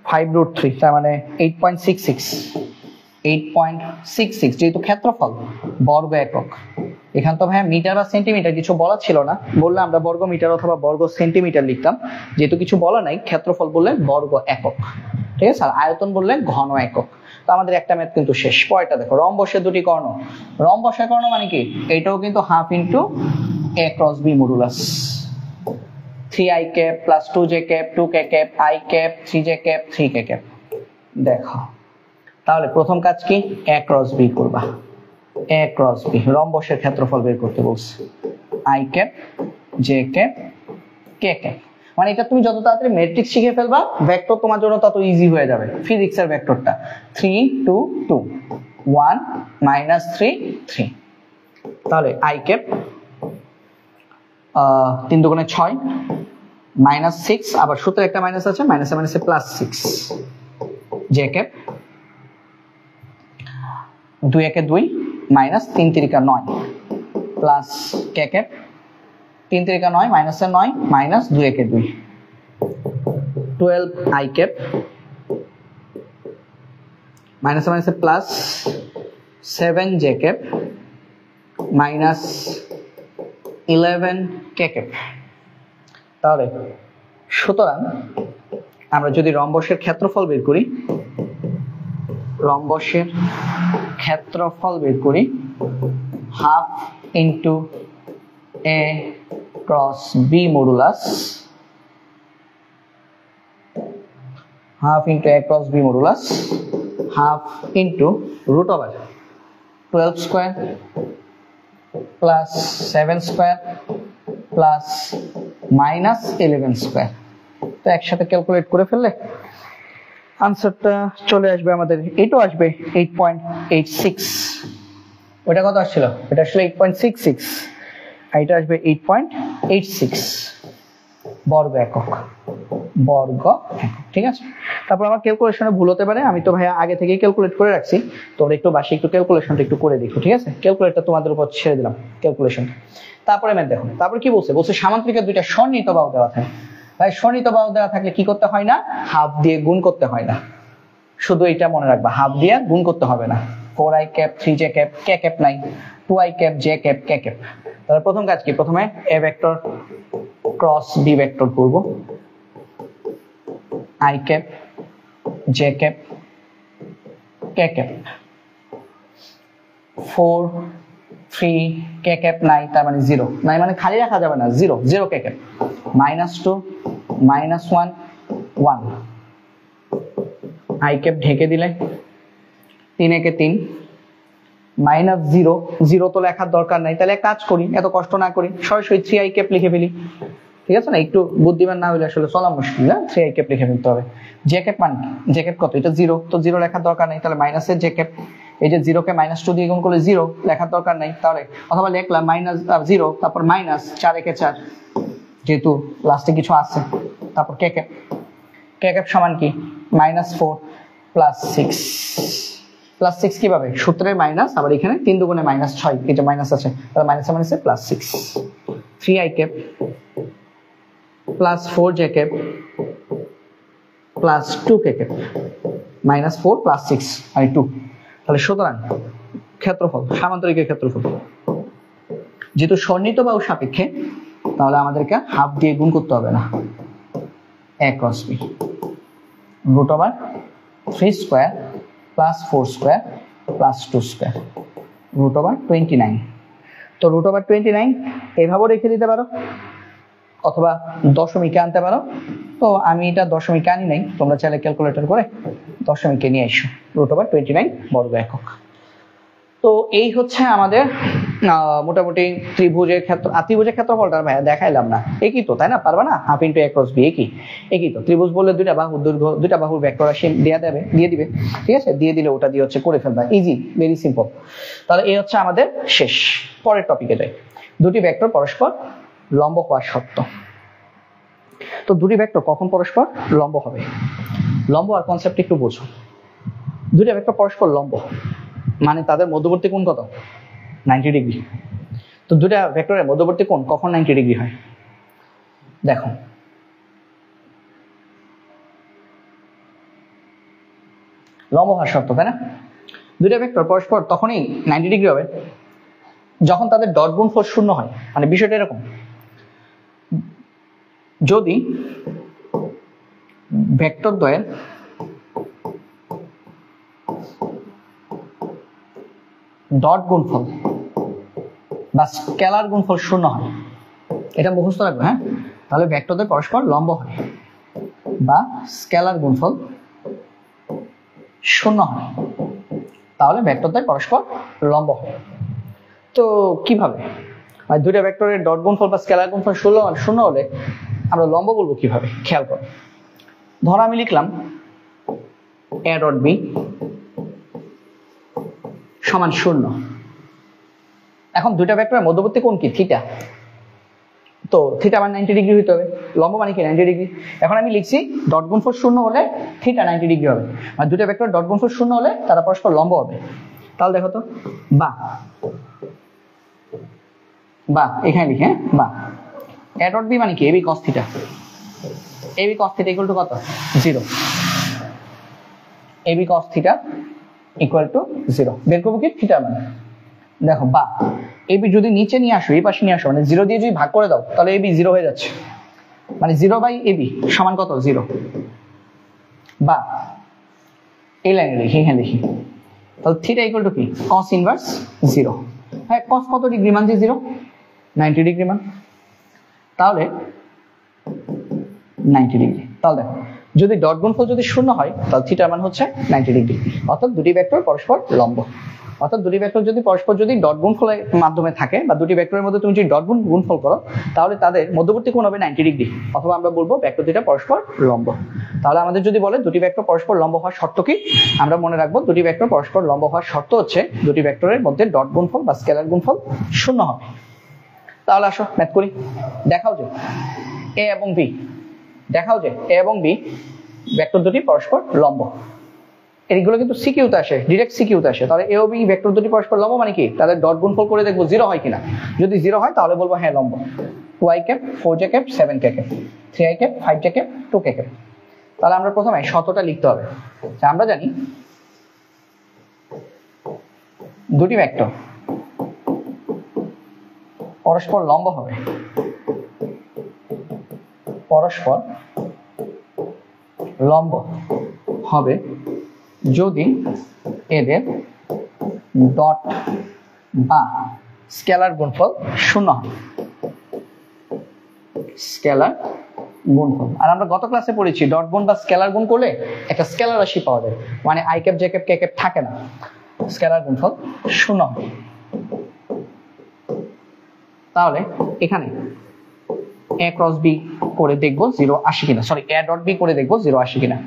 5√3, তার মানে 8.66। যেহেতু ক্ষেত্রফল বর্গ একক, এখানে তো ভাইয়া মিটার বা সেন্টিমিটার কিছু বলা ছিল না, বললে আমরা বর্গ মিটার অথবা বর্গ সেন্টিমিটার লিখতাম। যেহেতু কিছু বলা নাই, ক্ষেত্রফল বললে বর্গ একক, ঠিক আছে? আর আয়তন বললে ঘন একক। তো আমাদের একটা ম্যাথ কিন্তু শেষ। পরেরটা দেখো, রম্বসের দুটি কর্ণ। রম্বসের কর্ণ মানে কি? এটাও কিন্তু half into a cross b modulus. 3i cap plus 2j cap 2k cap i cap 3j cap 3k cap. দেখো তাহলে প্রথম কাজ কি? a ক্রস b করবা। a ক্রস b রম্বসের ক্ষেত্রফল বের করতে বলছে। i cap j cap k cap, মানে এটা তুমি যত তাড়াতাড়ি ম্যাট্রিক্স শিখে ফেলবা, ভেক্টর তোমার জন্য তত ইজি হয়ে যাবে। ফিজিক্সের ভেক্টরটা 3 2 2 1 -3 3। তাহলে i ক্যাপ 3 দুগুণে 6 -6, আবার সূত্রে একটা মাইনাস আছে, মাইনাসে মাইনাসে +6 j ক্যাপ 2 একে 2 -3 3 9 প্লাস k ক্যাপ 3 3 9 -9 -2 একে 2 12 i ক্যাপ মাইনাসে মাইনাসে plus 7 j cap -11 k cap. তাহলে সুতরাং আমরা যদি রম্বসের ক্ষেত্রফল বের করি, half into a cross b modulus, half into a cross b modulus half into root over 12 square plus 7 square plus minus 11 square. তো একসাথে ক্যালকুলেট করে ফেললে আনসারটা চলে আসবে আমাদের, এটাও আসবে 8.86। ওটা কত আসছিল? এটা আসলে 8.66, আর এটা আসবে 8.86 বর্গ একক, বর্গ একক। ঠিক আছে, তারপর আমার ক্যালকুলেশনে ভুল হতে পারে, আমি তো ভাইয়া আগে থেকেই ক্যালকুলেট করে রাখছি, তোমরা একটু বাসি একটু ক্যালকুলেশনটা একটু করে দেখো। ঠিক আছে, ক্যালকুলেটরটা তোমাদের উপর ছেড়ে দিলাম ক্যালকুলেশন। তারপরে ম্যাথ দেখো, তারপর কি বলছে? বলছে সামান্তরিকের দুইটা সন্নিহিত বাহু দেওয়া থাকে। ভাই সন্নিহিত বাহু দেওয়া থাকলে কি করতে হয় না? হাফ দিয়ে গুণ করতে হয় না। শুধু এটা মনে রাখবা, হাফ দিয়ে গুণ করতে হবে না। 4i cap 3j cap K cap নাই, 2i cap j cap K cap. তাহলে প্রথম কাজ কি? প্রথমে a vector cross b vector করব, i cap j cap K cap. 4 3 K cap নাই, তার মানে 0 নাই, মানে খালি রাখা যাবে না, 0 0 কে ক্যাপ। -2 -1 1 i ক্যাপ ঢেকে দিলে 3 একে 3 -0 0 তো লেখার দরকার নাই, তাহলে এক কাজ করি, এত কষ্ট না করি, সরাসরি 3i ক্যাপ লিখে ফেলি। ঠিক আছে না, একটু বুদ্ধিমান না হলে আসলে চলা মুশকিল না, 3i ক্যাপ লিখে ফেলতে হবে। জে ক্যাপ মানে জে ক্যাপ কত? এটা 0, তো 0 লেখার দরকার নাই, তাহলে মাইনাসের জে ক্যাপ। এই যে 0 কে -2 দিয়ে গুণ করলে 0 লেখার দরকার নাই, তাহলে অথবা লিখলাম -0 তারপর মাইনাস 4 একে 4, যেহেতু লাস্টে কিছু আছে, তারপর কে ক্যাপ। কে ক্যাপ সমান কি? -4 প্লাস 6 প্লাস 6 কিভাবে? সূত্রের মাইনাস, আবার এখানে 3 দুগুণে -6, এটা মাইনাস আছে, তাহলে মাইনাসে মাইনাসে plus 6। 3i cap plus 4j cap plus 2k cap, -4 plus 6 আর 2। তাহলে সুতরাং ক্ষেত্রফল, সামান্তরিকের ক্ষেত্রফল যেহেতু সন্নিহিত বাহু সাপেক্ষে, তাহলে আমাদেরকে হাফ দিয়ে গুণ করতে হবে না। a cross b root over 3 square plus 4 square plus 2 square root over 29। তো রুট ওভার 29 এভাবেও রেখে দিতে পারো, অথবা দশমিকে আনতে পারো। তো আমি এটা দশমিকে আনি নাই, তোমরা চাইলে ক্যালকুলেটর করে দশমিকে নিয়ে এসো। রুট ওভার 29 বর্গ একক। তো এই হচ্ছে আমাদের মোটামুটি ত্রিভুজের ক্ষেত্র। ত্রিভুজের ক্ষেত্রফলটা ভাইয়া দেখাইলাম না, একই তো, তাই না? পারবা না? Half into a cross b, একই তো। ত্রিভুজ বললে দুইটা বাহুর দৈর্ঘ্য, দুইটা বাহুর ভেক্টর রাশি দিয়ে দিবে। ঠিক আছে, দিয়ে দিলে ওটা দিয়ে হচ্ছে করে ফেলবা, ইজি, ভেরি সিম্পল। তাহলে এই হচ্ছে আমাদের শেষ। পরের টপিকে যাই। দুটি ভেক্টর পরস্পর লম্ব হওয়ার শর্ত। তো দুটি ভেক্টর কখন পরস্পর লম্ব হবে? লম্ব আর কনসেপ্ট একটু বোঝো। দুটি ভেক্টর পরস্পর লম্ব মানে তাদের মধ্যবর্তী কোণ কত? 90 ডিগ্রি। তো দুটা ভেক্টরের মধ্যবর্তী কোণ কখন 90 ডিগ্রি হয়? দেখো, লম্ব হওয়ার শর্ত, তাই না? দুটা ভেক্টর পরস্পর তখনই 90 ডিগ্রি হবে যখন তাদের ডট গুণফল 0 হয়। মানে বিষয়টা এরকম, যদি ভেক্টর দ্বয়ের ডট গুণফল বা স্কেলার গুণফল 0 হয়, এটা মুখস্থ রাখবে, হ্যাঁ? তাহলে ভেক্টরদ্বয় পরস্পর লম্ব হয়, বা স্কেলার গুণফল 0 হয়, তাহলে ভেক্টরদ্বয় পরস্পর লম্ব হয়। তো কিভাবে? মানে দুইটা ভেক্টরের ডট গুণফল বা স্কেলার গুণফল 0 হলে আমরা লম্ব বলবো কিভাবে? খেয়াল করো। ধরো আমি লিখলাম a ডট b সমান 0। এখন দুইটা ভেক্টরের মধ্যবর্তী কোণ কি? থিটা। তো থিটা মানে 90 ডিগ্রি হইতে হবে, লম্ব মানে কি? 90 ডিগ্রি। এখন আমি লিখছি ডট গুণফল 0 হলে থিটা 90 ডিগ্রি হবে, মানে দুইটা ভেক্টর ডট গুণফল 0 হলে তারা পরস্পর লম্ব হবে। তাহলে দেখো তো, বা এখানে লিখে, বা a ডট b মানে কি? ab cos theta. ab cos theta equal to কত? 0। ab cos theta equal to 0 বের করবো কি? থিটা মানে। দেখো, বা ab যদি নিচে নিয়ে আসো, এই পাশে নিয়ে আসো, মানে 0 দিয়ে যদি ভাগ করে দাও, তাহলে ab 0 হয়ে যাচ্ছে, মানে 0/ab সমান কত? 0। বা এই লাইনে লিখি, এখানে লিখি, তাহলে থিটা ইকুয়াল টু কি? cos inverse 0। হ্যাঁ, cos কত ডিগ্রি মান? যে 0, 90 ডিগ্রি মান। তাহলে 90 ডিগ্রি। তাহলে দেখো, যদি ডট গুণফল যদি শূন্য হয় তাহলে থিটার মান হচ্ছে 90 ডিগ্রি। অর্থাৎ দুটি ভেক্টর পরস্পর লম্ব। অর্থাৎ দুটি ভেক্টর যদি পরস্পর যদি ডট গুণফলের মাধ্যমে থাকে বা দুটি ভেক্টরের মধ্যে তুমি যদি ডট গুণফল করো তাহলে তাদের মধ্যবর্তী কোণ হবে 90 ডিগ্রি, অথবা আমরা বলবো ভেক্টর দুইটা পরস্পর লম্ব। তাহলে আমাদের যদি বলে দুটি ভেক্টর পরস্পর লম্ব হওয়ার শর্ত কি, আমরা মনে রাখবো দুটি ভেক্টর পরস্পর লম্ব হওয়ার শর্ত হচ্ছে দুটি ভেক্টরের মধ্যে ডট গুণফল বা স্কেলার গুণফল শূন্য হবে। তাহলে আসো ম্যাথ করি। দেখাও যে এ এবং বি, দেখাও যে এ এবং বি ভেক্টর দুটি পরস্পর লম্ব। এইগুলো কিন্তু সিকিউতে আসে, ডিরেক্ট সিকিউতে আসে। তাহলে এ ও বি ভেক্টর দুটি পরস্পর লম্ব মানে কি, তাদের ডট গুণফল করে দেখবো জিরো হয় কিনা। যদি জিরো হয় তাহলে বলবো হ্যাঁ লম্ব। 2i cap 4j cap 7k cap 3i cap 5j cap 2k cap. তাহলে আমরা প্রথমে শর্তটা লিখতে হবে। আমরা জানি দুটি ভেক্টর পরস্পর লম্ব হবে, পরস্পর লম্ব হবে যদি এদের ডট বা স্কেলার গুণফল শূন্য হয়। স্কেলার গুণফল, আর আমরা গত ক্লাসে পড়েছি ডট গুণ বা স্কেলার গুণ করলে একটা স্কেলার রাশি পাওয়া যায়, মানে I cap J cap K cap থাকে না, স্কেলার গুণফল শূন্য হয়। তাহলে এখানে এ ক্রস বি করে দেখবো জিরো আসে কিনা, সরি এ ডট বি করে দেখবো জিরো আসে কিনা।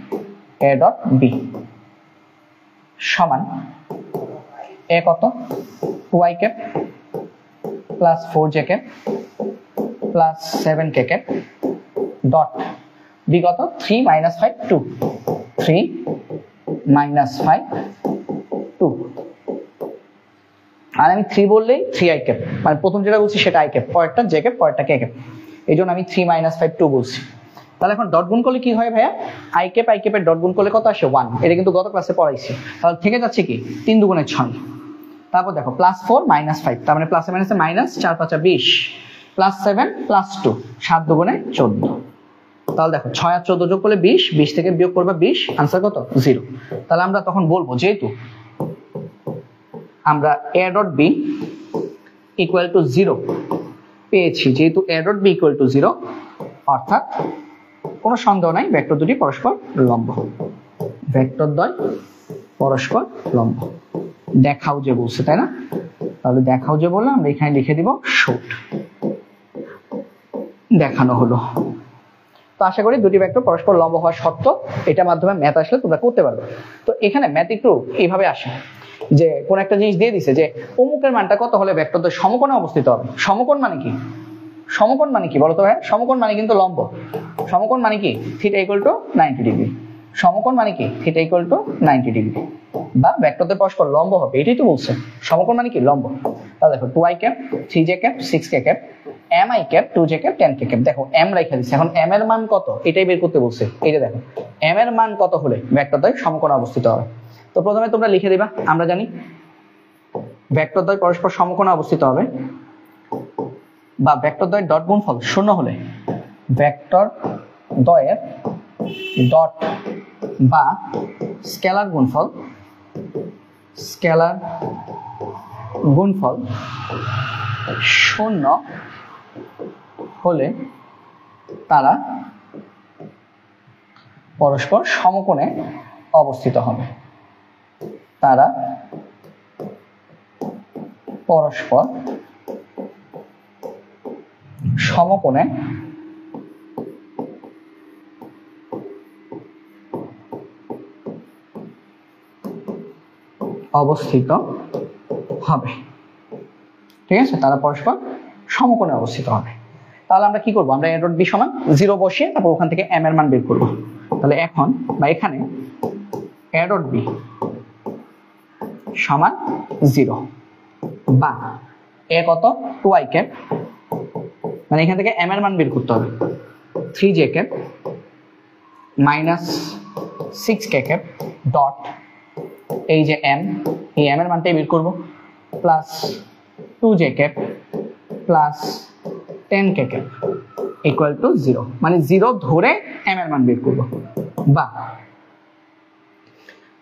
এ ডট বি সমান এ কত 2i cap plus 4j cap plus 7k cap dot B কত 3 - 5 2 3 - 5 2। আর আমি 3 বললেই 3i ক্যাপ, মানে প্রথম যেটা বলছি সেটা i ক্যাপ, পরেরটা j ক্যাপ, পরেরটা k ক্যাপ, এই জন্য আমি 3 - 5 2 বলছি। তাহলে এখন ডট গুণ করলে কি হয় ভাইয়া, আই ক্যাপের ডট গুণ করলে কত আসে 1, এটা কিন্তু গত ক্লাসে পড়াইছি। তাহলে থেকে যাচ্ছে কি 3 × 2 = 6। তারপর দেখো +4 - 5, তার মানে প্লাসে মাইনাসে মাইনাস, 4 × 5 = 20, +7 +2 7 × 2 = 14। তাহলে দেখো 6 আর 14 যোগ করলে 20, 20 থেকে বিয়োগ করবা 20, আনসার কত 0। তাহলে আমরা তখন বলবো যেহেতু আমরা a ডট b = 0 পেয়েছি, যেহেতু a ডট b = 0, অর্থাৎ কোনো সন্দেহ নাই ভেক্টর দুটি পরস্পর লম্ব। ভেক্টর দ্বয় পরস্পর লম্ব। দেখাও যে বলছে, তাই না? তাহলে দেখাও যে বললাম, আমরা এখানে লিখে দিব শোট, দেখানো হলো। তো আশা করি দুটি ভেক্টর পরস্পর লম্ব হওয়ার শর্ত এটার মাধ্যমে ম্যাথ আসলে তোমরা করতে পারবে। তো এখানে ম্যাথ একটু এইভাবে আসে যে কোন একটা জিনিস দিয়ে দিছে যে অমুকের মানটা কত হলে ভেক্টর দ্বয় সমকোণে অবস্থিত হবে। সমকোণ মানে কি, সমকোণ মানে কি বলো তো ভাই? সমকোণ মানে কিন্তু লম্ব। সমকোণ মানে কি থিটা = 90 ডিগ্রি। সমকোণ মানে কি থিটা = 90 ডিগ্রি, বা ভেক্টরদের পরস্পর লম্ব হবে, এটাই তো বলছে। সমকোণ মানে কি লম্ব। তাহলে দেখো 2i cap 3j cap 6k cap mi cap 2j cap 10k cap. দেখো m রাখা দিচ্ছে, এখন m এর মান কত এটাই বের করতে বলছে। এইটা দেখো m এর মান কত হলে ভেক্টরদ্বয় সমকোণে অবস্থিত হবে। তো প্রথমে তোমরা লিখে দিবা, আমরা জানি ভেক্টরদ্বয় পরস্পর সমকোণে অবস্থিত হবে, বা ভেক্টরদ্বয়ের ডট গুণফল শূন্য হলে ভেক্টরদ্বয়ের ডট বা স্কেলার গুণফল শূন্য হলে তারা পরস্পর সমকোণে অবস্থিত হবে। তারা পরস্পর সমকোণে অবস্থিত হবে। ঠিক আছে, তারা পরস্পর সমকোণে অবস্থিত হবে। তাহলে আমরা কি করব, আমরা a ডট b সমান 0 বসিয়ে তারপর ওখান থেকে m এর মান বের করব। তাহলে এখন বা এখানে a ডট b সমান 0, বা a কত 2i ক্যাপ, মানে এখান থেকে m এর মান বের করতে হবে 3j cap -6k cap dot এই যে m, এই m এর মানটাই বের করব, plus 2j cap plus 10k cap = 0, মানে 0 ধরে m এর মান বের করব। বা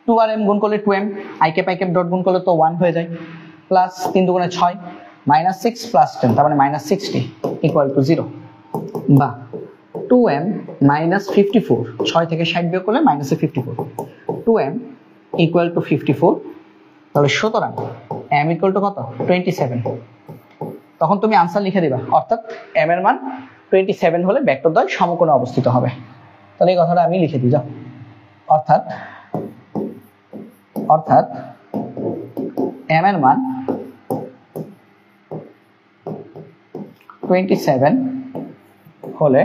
2 আর m গুণ করলে 2m, i ক্যাপ ডট গুণ করলে তো 1 হয়ে যায়, প্লাস 3 × 2 = 6 -6 + 10, তার মানে -60 = 0। বা 2m minus 54, 6 থেকে 60 বিয়োগ করলে মাইনাসে 54, 2m equal to 54, তাহলে সুতরাং m equal to কত 27। তখন তুমি আনসার লিখে দিবা, অর্থাৎ m এর মান 27 হলে ভেক্টরদ্বয় সমকোণে অবস্থিত হবে। তাহলে এই কথাটা আমি লিখে দিই, যাও। অর্থাৎ m এর মান 27 হলে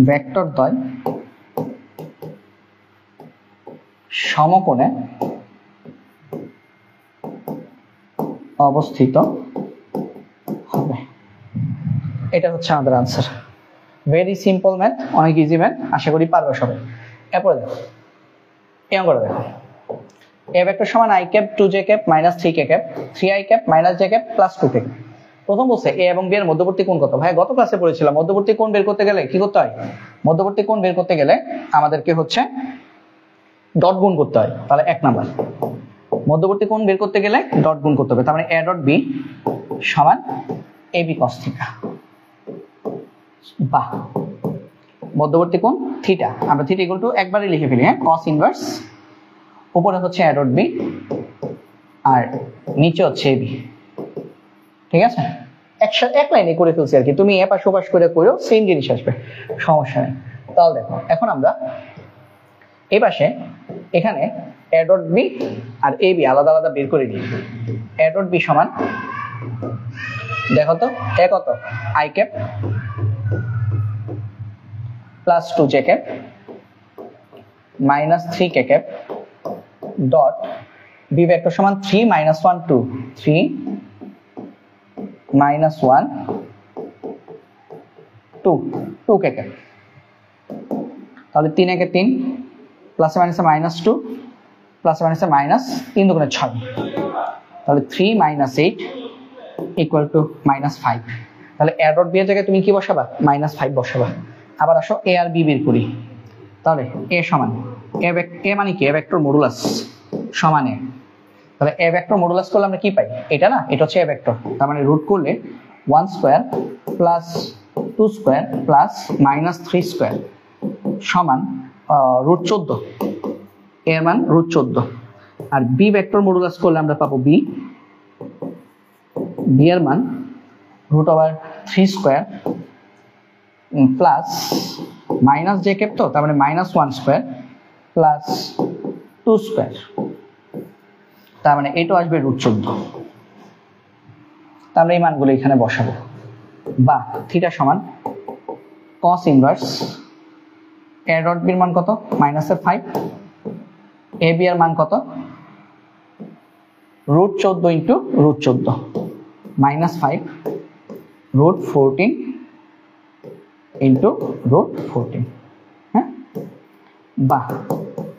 ভেক্টরদ্বয় সমকোণে অবস্থিত হবে। এটা হচ্ছে আমাদের আনসার। ভেরি সিম্পল ম্যাথ, অনেক ইজি ম্যাথ, আশা করি পারবে সবাই। এরপরে দেখো এই অঙ্কটা দেখো, a ভেক্টর সমান i cap 2j cap minus 3k cap 3i cap minus j cap plus 2k। প্রথম বলছে a এবং b এর মধ্যবর্তী কোণ কত। ভাই গত ক্লাসে পড়েছিলাম মধ্যবর্তী কোণ বের করতে গেলে কি করতে হয়, মধ্যবর্তী কোণ বের করতে গেলে আমাদেরকে হচ্ছে ডট গুণ করতে হয়। তাহলে 1 নাম্বার, মধ্যবর্তী কোণ বের করতে গেলে ডট গুণ করতে হবে। তার মানে a ডট b সমান ab cos থিটা। বাহ, মধ্যবর্তী কোণ থিটা, আমরা থিটা ইকুয়াল টু একবারই লিখে ফেলি, হ্যাঁ, cos ইনভার্স, উপরে হচ্ছে a ডট b আর নিচে হচ্ছে ab। ঠিক আছে, একসাথে এক লাইনে করে ফেলছি আর কি, তুমি এ পাশ ও পাশ করে করো সেম জিনিস আসবে, সমস্যা নেই। তাহলে দেখো এখন আমরা এই পাশে এখানে a ডট b আর ab আলাদা আলাদা বের করে দিই। a ডট b সমান দেখো তো a কত i cap plus 2j cap minus 3k cap dot b vector সমান 3 minus 1 2 3 minus 1 2 2k ক্যাপ। তাহলে 3 একে 3 প্লাসে মাইনাসে মাইনাস 2 প্লাসে মাইনাসে মাইনাস 3 দুগুণে 6, তাহলে 3 minus 8 equal to minus 5। তাহলে a ডট b এর জায়গায় তুমি কি বসাবা, মাইনাস 5 বসাবা। আবার আসো a আর b বের করি। তাহলে a সমান a মানে কি, a ভেক্টর মডুলাস সমান a। তাহলে a ভেক্টর মডুলাস করলে আমরা কি পাই, এটা না, এটা হচ্ছে a ভেক্টর। তার মানে রুট করলে 1 square plus 2 square plus minus 3 square সমান রুট 14, এর মান রুট 14। আর b ভেক্টর মডুলাস করলে আমরা পাবো b এর মান root over 3 square plus minus j cap, তো তার মানে মাইনাস 1 স্কয়ার প্লাস 2 স্কয়ার, তার মানে এটা আসবে রুট 14। তাহলে এই মানগুলো এখানে বসাবো। বা থিটা সমান cos inverse a dot b এর মান কত, মাইনাসের 5, ab এর মান কত root 14 into root 14 minus 5 root 14 into root 14। হ্যাঁ, বা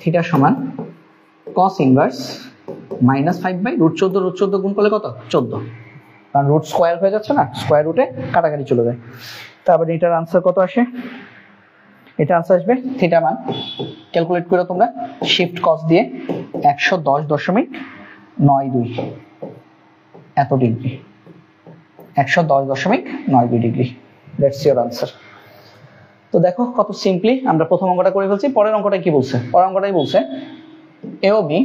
থিটা সমান cos inverse minus 5 by root 14 গুণ করলে কত 14, কারণ রুট স্কোয়ার হয়ে যাচ্ছে না, স্কোয়ার রুটে কাটাকাটি চলে যায়। তারপরে এটার আনসার কত আসে, এটা আনসার আসবে থিটা মান ক্যালকুলেট করে তোমরা শিফট কস দিয়ে 110.92 এত degree, 110.92 degree. That's your answer. তো দেখো কত সিম্পলি আমরা প্রথম অঙ্কটা করে ফেলছি। পরের অঙ্কটা কি বলছে, পরের অঙ্কটাই বলছে এ ও বি,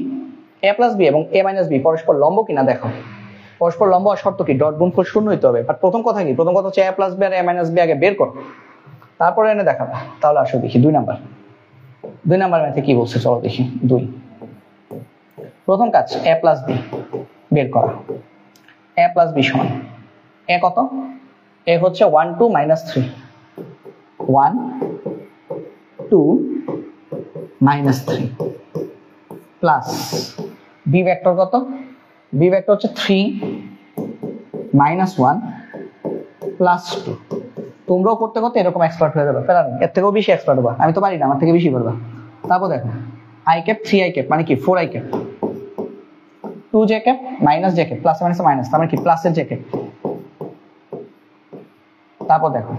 এ প্লাস বি এবং এ মাইনাস বি পরস্পর লম্ব কিনা দেখো। পরস্পর লম্ব আর শর্ত কি, ডট গুণফল শূন্য হইতে হবে। বাট প্রথম কথা কি, প্রথম কথা হচ্ছে এ প্লাস বি আর এ মাইনাস বি আগে বের করো, তারপরে এনে দেখাবো। তাহলে আসো দেখি 2 নাম্বার ম্যাথে কি বলছে, চলো দেখি। 2 প্রথম কাজ এ প্লাস বি বের করা। এ প্লাস বি সমান এ কত, এ হচ্ছে 1 2 minus 3 1 2 minus 3 plus B vector কত, বি ভেক্টর হচ্ছে 3 minus 1 plus 2। তোমরাও করতে করতে এরকম এক্সপার্ট হয়ে যাবে, প্যারা নেই, এর থেকেও বেশি এক্সপার্ট হবা, আমি তো পারি না, আমার থেকে বেশি পারবা। তারপর দেখো i ক্যাপ 3i ক্যাপ মানে কি 4i cap 2j cap minus j cap plus minus minus, তার মানে কি প্লাসের j ক্যাপ। তারপর দেখো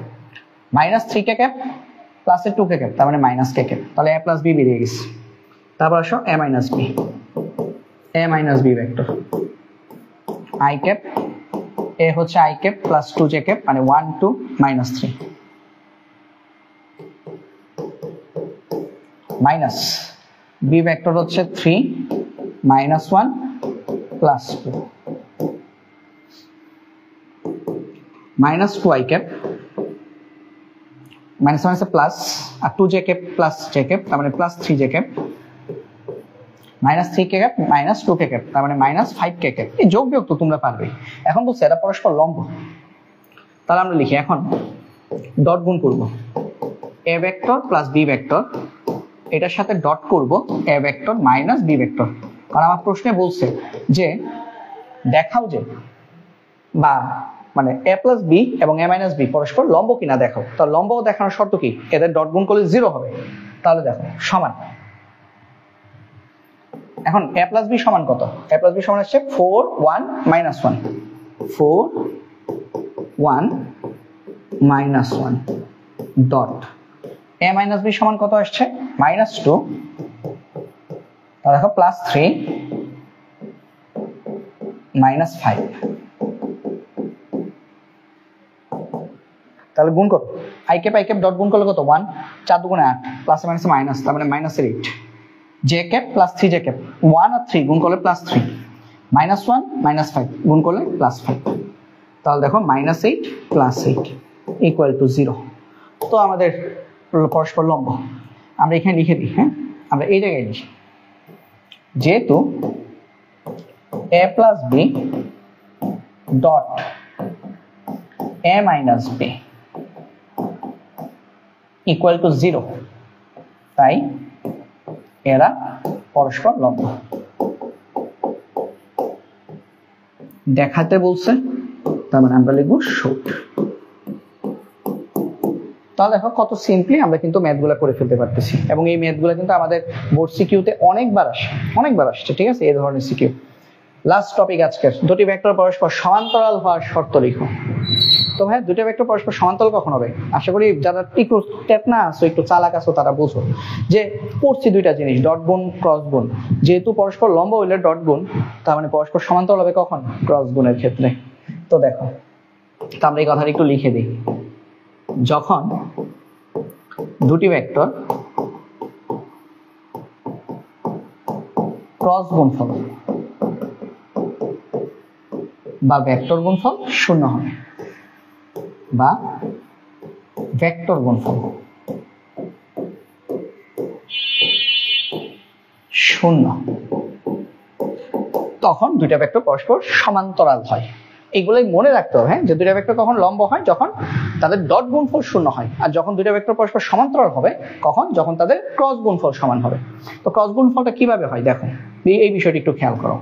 মাইনাস 3k ক্যাপ প্লাসের 2k ক্যাপ, তার মানে মাইনাস k ক্যাপ। তাহলে a প্লাস b বেরিয়ে গেছে। তারপর আসো a minus b vector i cap এ হচ্ছে i cap plus 2j cap মানে 1 2 মাইনাস 3 মাইনাস b ভেক্টর হচ্ছে 3 minus 1 plus 2 minus 2i cap minus minus plus আর 2j cap plus j cap তার মানে plus 3j cap minus 3k cap minus 2k cap তার মানে minus 5k cap. এই যোগ বিয়োগ তো তোমরা পারবে। এখন বলছে এটা পরস্পর লম্ব, তাহলে আমরা লিখি এখন ডট গুণ করব a vector plus b vector, এটার সাথে ডট করব a vector minus b vector. কারণ আমার প্রশ্নে বলছে যে দেখাও যে বা মানে a প্লাস b এবং a মাইনাস b পরস্পর লম্ব কিনা দেখাও। তো লম্ব দেখানোর শর্ত কি? এদের ডট গুণ করলে 0 হবে। তাহলে দেখো সমান, এখন a প্লাস b সমান কত? a প্লাস b সমান হচ্ছে 4 1 minus 1 4 1 minus 1 dot a minus b সমান কত আসছে? মাইনাস 2, তাহলে দেখো প্লাস 3 মাইনাস 5। তাহলে গুণ করো i ক্যাপ ডট গুণ করলে কত? 1 4 দুগুণে 8 প্লাস মাইনাস মাইনাস তার মানে minus 8 j cap plus 3j cap 1 আর 3 গুণ করলে প্লাস 3 মাইনাস 1 মাইনাস 5 গুণ করলে প্লাস 5। তাহলে দেখো মাইনাস 8 প্লাস 8 ইকুয়াল টু 0। তো আমাদের পরস্পর লম্ব আমরা এখানে লিখে দিই। হ্যাঁ, আমরা এই জায়গায় লিখি যেহেতু a plus b dot a minus b equal to 0, তাই এরা পরস্পর লম্ব। দেখাতে বলছে, তার মানে আমরা লিখবো শুট। তাহলে দেখো কত সিম্পলি আমরা কিন্তু ম্যাথগুলো করে ফেলতে পারতেছি, এবং এই ম্যাথগুলো কিন্তু আমাদের বোর্ড সিকিউতে অনেকবার আসছে। ঠিক আছে, এই ধরনের সিকিউ। লাস্ট টপিক আজকের, দুটি ভেক্টর পরস্পর সমান্তরাল হওয়ার শর্ত লিখো। তো ভাই দুটো ভেক্টর পরস্পর সমান্তরাল কখন হবে? আশা করি যারা একটু টেকনা আছো, একটু চালাক আছো, তারা বুঝো যে পড়ছি দুইটা জিনিস, ডট গুণ ক্রস গুণ। যেহেতু পরস্পর লম্ব হইলে ডট গুণ, তার মানে পরস্পর সমান্তরাল হবে কখন? ক্রস গুণের ক্ষেত্রে। তো দেখো, তো আমরা এই কথাটা একটু লিখে দিই। যখন দুটি ভেক্টর ক্রস গুণফল বা ভেক্টর গুণফল শূন্য হবে, বা ভেক্টর গুণফল শূন্য, তখন দুইটা ভেক্টর পরস্পর সমান্তরাল হয়। এগুলোই মনে রাখতে হবে, যে দুইটা ভেক্টর কখন লম্ব হয়? যখন তাদের ডট গুণফল শূন্য হয়। আর যখন দুইটা ভেক্টর পরস্পর সমান্তরাল হবে কখন? যখন তাদের ক্রস গুণফল সমান হবে। তো ক্রস গুণফলটা কিভাবে হয় দেখো, এই বিষয়টি একটু খেয়াল করো।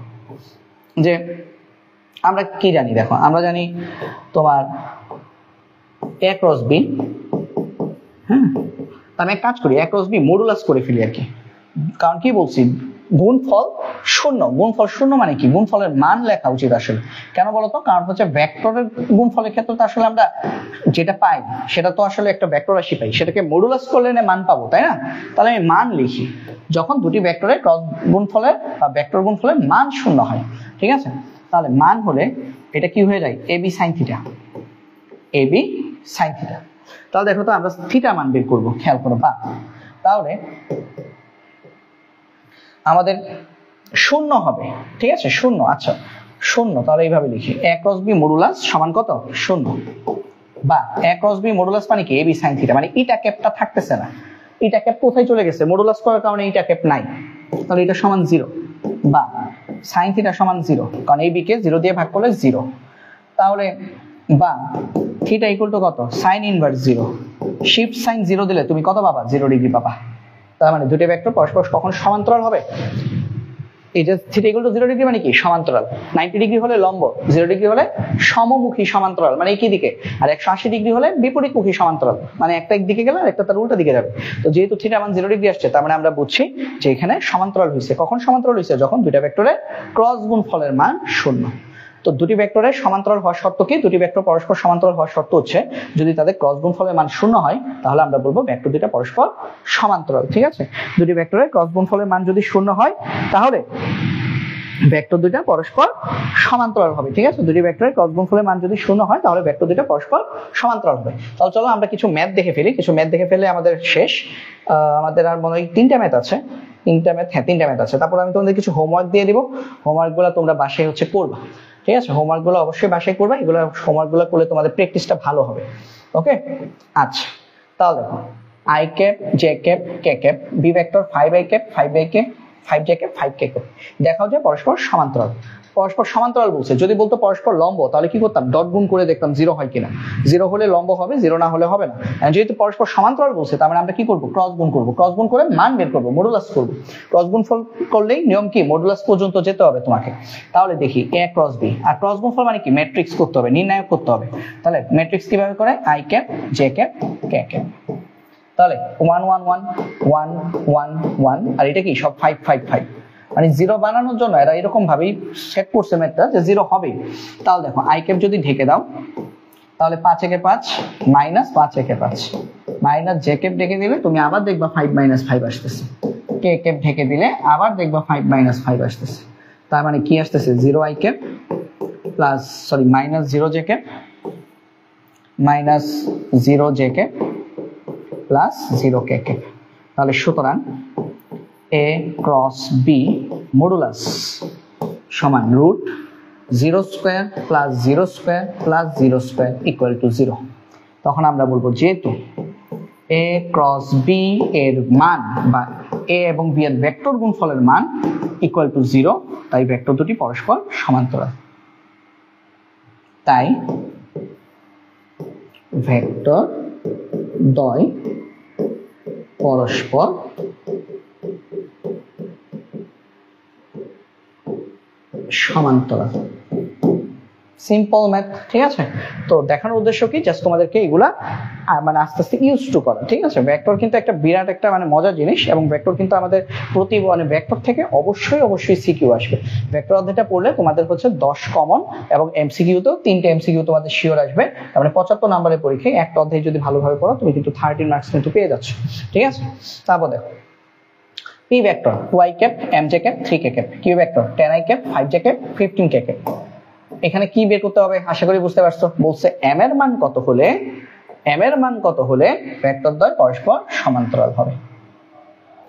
যে আমরা কি জানি দেখো, আমরা জানি তোমার a ক্রস b। হ্যাঁ, আমি এক কাজ করি, a ক্রস b মডুলাস করে ফেলি আর কি। কারণ কি বলছি, গুণফল শূন্য। গুণফল শূন্য মানে কি? গুণফলের মান লেখা উচিত আসলে। কেন বলতো? কারণ হচ্ছে ভেক্টরের গুণফলের ক্ষেত্রে তো আসলে আমরা যেটা পাই সেটা তো আসলে একটা ভেক্টর রাশি পাই, সেটাকে মডুলাস করলে মান পাবো, তাই না? তাহলে আমি মান লিখি যখন দুটি ভেক্টরের ক্রস গুণফলের বা ভেক্টর গুণফলের মান শূন্য হয়। ঠিক আছে, তাহলে মান হলে এটা কি হয়ে যায়? ab sin theta, ab sin theta. তাহলে দেখো তো আমরা থিটা মান বের করবো, খেয়াল করো। বা তাহলে আমাদের শূন্য হবে। ঠিক আছে, শূন্য। আচ্ছা শূন্য, তাহলে এইভাবে লিখি a ক্রস b মডুলাস সমান কত? শূন্য। বা a ক্রস b মডুলাস মানে কি? ab sin থিটা, মানে ইটা ক্যাপটা থাকতেছে না। ইটা ক্যাপ কোথায় চলে গেছে? মডুলাস করার কারণে ইটা ক্যাপ নাই, তাহলে এটা সমান 0। বা sin থিটা সমান 0, কারণ ab কে 0 দিয়ে ভাগ করলে 0। তাহলে বা থিটা ইকুয়াল টু কত? sin inverse 0। শিফট sin 0 দিলে তুমি কত পাবা? 0 ডিগ্রি পাবা। তার মানে দুটো ভেক্টর পরস্পর কখন সমান্তরাল হবে? এই যে থিটা ইকুয়াল টু 0 ডিগ্রি মানে কি? সমান্তরাল। 90 ডিগ্রি হলে লম্ব, 0 ডিগ্রি হলে সমমুখী সমান্তরাল, মানে একই দিকে। আর 180 ডিগ্রি হলে বিপরীতমুখী সমান্তরাল, মানে একটা একদিকে গেলে আর একটা তার উল্টা দিকে যাবে। তো যেহেতু থিটা মান 0 ডিগ্রি আসছে, তার মানে আমরা বুঝছি যে এখানে সমান্তরাল হয়েছে। কখন সমান্তরাল হয়েছে? যখন দুইটা ভেক্টরের ক্রস গুণফলের মান শূন্য। তো দুটি ভেক্টরের সমান্তরাল হওয়ার শর্ত কি? দুটি ভেক্টর পরস্পর সমান্তরাল হওয়ার শর্ত হচ্ছে যদি তাদের ক্রস গুণফলের মান শূন্য হয়, তাহলে আমরা বলবো ভেক্টর দুইটা পরস্পর সমান্তরাল। ঠিক আছে, দুটি ভেক্টরের ক্রস গুণফলের মান যদি শূন্য হয়, তাহলে ভেক্টর দুইটা পরস্পর সমান্তরাল হবে, ঠিক আছে। দুটি ভেক্টরের ক্রস গুণফলের মান যদি শূন্য হয় তাহলে ভেক্টর দুইটা পরস্পর সমান্তরাল হবে। তাহলে চলো আমরা কিছু ম্যাথ দেখে ফেলি, কিছু ম্যাথ দেখে ফেলে আমাদের শেষ। আমাদের আর মনে হয় তিনটা ম্যাথ আছে, তিনটা ম্যাথ আছে। তারপর আমি তোমাদের কিছু হোমওয়ার্ক দিয়ে দিব, হোমওয়ার্ক গুলো তোমরা বাসায় করবা, ঠিক আছে। হোমওয়ার্ক গুলো অবশ্যই বাসায় করবা, এগুলো হোমওয়ার্ক গুলো করলে তোমাদের প্র্যাকটিসটা ভালো হবে। ওকে, আচ্ছা তাহলে দেখো i cap j cap k cap b vector 5i cap 5i cap 5j cap 5k cap দেখাও যে পরস্পর সমান্তরাল। পরস্পর সমান্তরাল বলছে, যদি বলতো পরস্পর লম্ব তাহলে কি করতাম, ডট গুণ করে দেখতাম জিরো হয় কিনা। জিরো হলে লম্ব হবে, জিরো না হলে হবে না। যেহেতু পরস্পর সমান্তরাল বলছে তার মানে আমরা কি করব, ক্রস গুণ করব। ক্রস গুণ করে মান বের করব, মডুলাস করব। ক্রস গুণফল করলেই নিয়ম কি, মডুলাস পর্যন্ত যেতে হবে তোমাকে। তাহলে দেখি a ক্রস b, আর ক্রস গুণফল মানে কি, ম্যাট্রিক্স করতে হবে, নির্ণায়ক করতে হবে। তাহলে ম্যাট্রিক্স কিভাবে করে, i cap j cap k cap. তাহলে 1 1 1 1 1 1 আর এটা কি সব 5 5 5, মানে জিরো বানানোর জন্য এরা এরকম ভাবেই সেট করছে ম্যাথটা যে জিরো হবে। তাহলে দেখো i ক্যাপ যদি ঢেকে দাও তাহলে 5 একে 5 মাইনাস 5 একে 5 মাইনাস j ক্যাপ ঢেকে দিলে তুমি আবার দেখবা 5 মাইনাস 5 আসতেছে। k ক্যাপ ঢেকে দিলে আবার দেখবা 5 মাইনাস 5 আসতেছে। তার মানে কি আসতেছে, 0 i cap plus minus 0 j cap minus 0 j cap plus 0 k cap. তাহলে সুতরাং a ক্রস b মডুলাস সমান root 0 square plus 0 square plus 0 square equal to 0। তখন আমরা বলবো যেহেতু a ক্রস b এর মান বা a এবং b এর ভেক্টর গুণফলের মান ইকুয়াল টু 0, তাই ভেক্টর দুটি পরস্পর সমান্তরাল। তাই ভেক্টর দ্বয় পরস্পর সমান্তরাল। সিম্পল ম্যাথ, ঠিক আছে। তো দেখানোর উদ্দেশ্য কি, জাস্ট তোমাদেরকে এগুলা মানে আস্তে আস্তে ইউজ টু করা, ঠিক আছে। ভেক্টর কিন্তু একটা বিরাট একটা মানে মজার জিনিস, এবং ভেক্টর কিন্তু আমাদের মানে ভেক্টর থেকে অবশ্যই সিকিউ আসবে। ভেক্টর অধ্যায়টা পড়লে তোমাদের 10 কমন, এবং এমসিকিউ তো 3টে এমসিকিউ তোমাদের শিওর আসবে। তার মানে 75 নম্বরের পরীক্ষায় একটা অধ্যায় যদি ভালোভাবে পড়ো তুমি কিন্তু 13 মার্কস কিন্তু পেয়ে যাচ্ছ, ঠিক আছে। তারপর দেখো p vector 2i cap mj cap 3k cap, q vector 10i cap 5j cap 15k cap. এখানে কি বের করতে হবে, আশা করি বুঝতে পারছো। বলছে m এর মান কত হলে ভেক্টর দ্বয় পরস্পর সমান্তরাল হবে।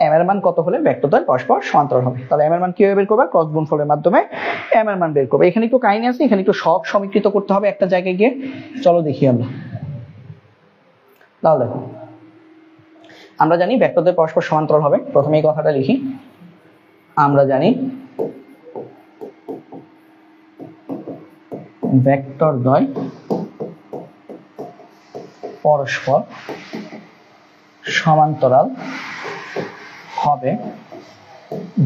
m এর মান কত হলে ভেক্টর দ্বয় পরস্পর সমান্তরাল হবে। তাহলে m এর মান কিভাবে বের করবে, ক্রস গুণফলের মাধ্যমে m এর মান বের করবে। এখানে একটু কাহিনী আছে, এখানে একটু সব সমীকৃত করতে হবে একটা জায়গায় গিয়ে। চলো দেখি আমরা। তাহলে দেখো আমরা জানি ভেক্টর দ্বয় পরস্পর সমান্তরাল হবে। প্রথমে এই কথাটা লিখি, আমরা জানি ভেক্টর দ্বয় পরস্পর সমান্তরাল হবে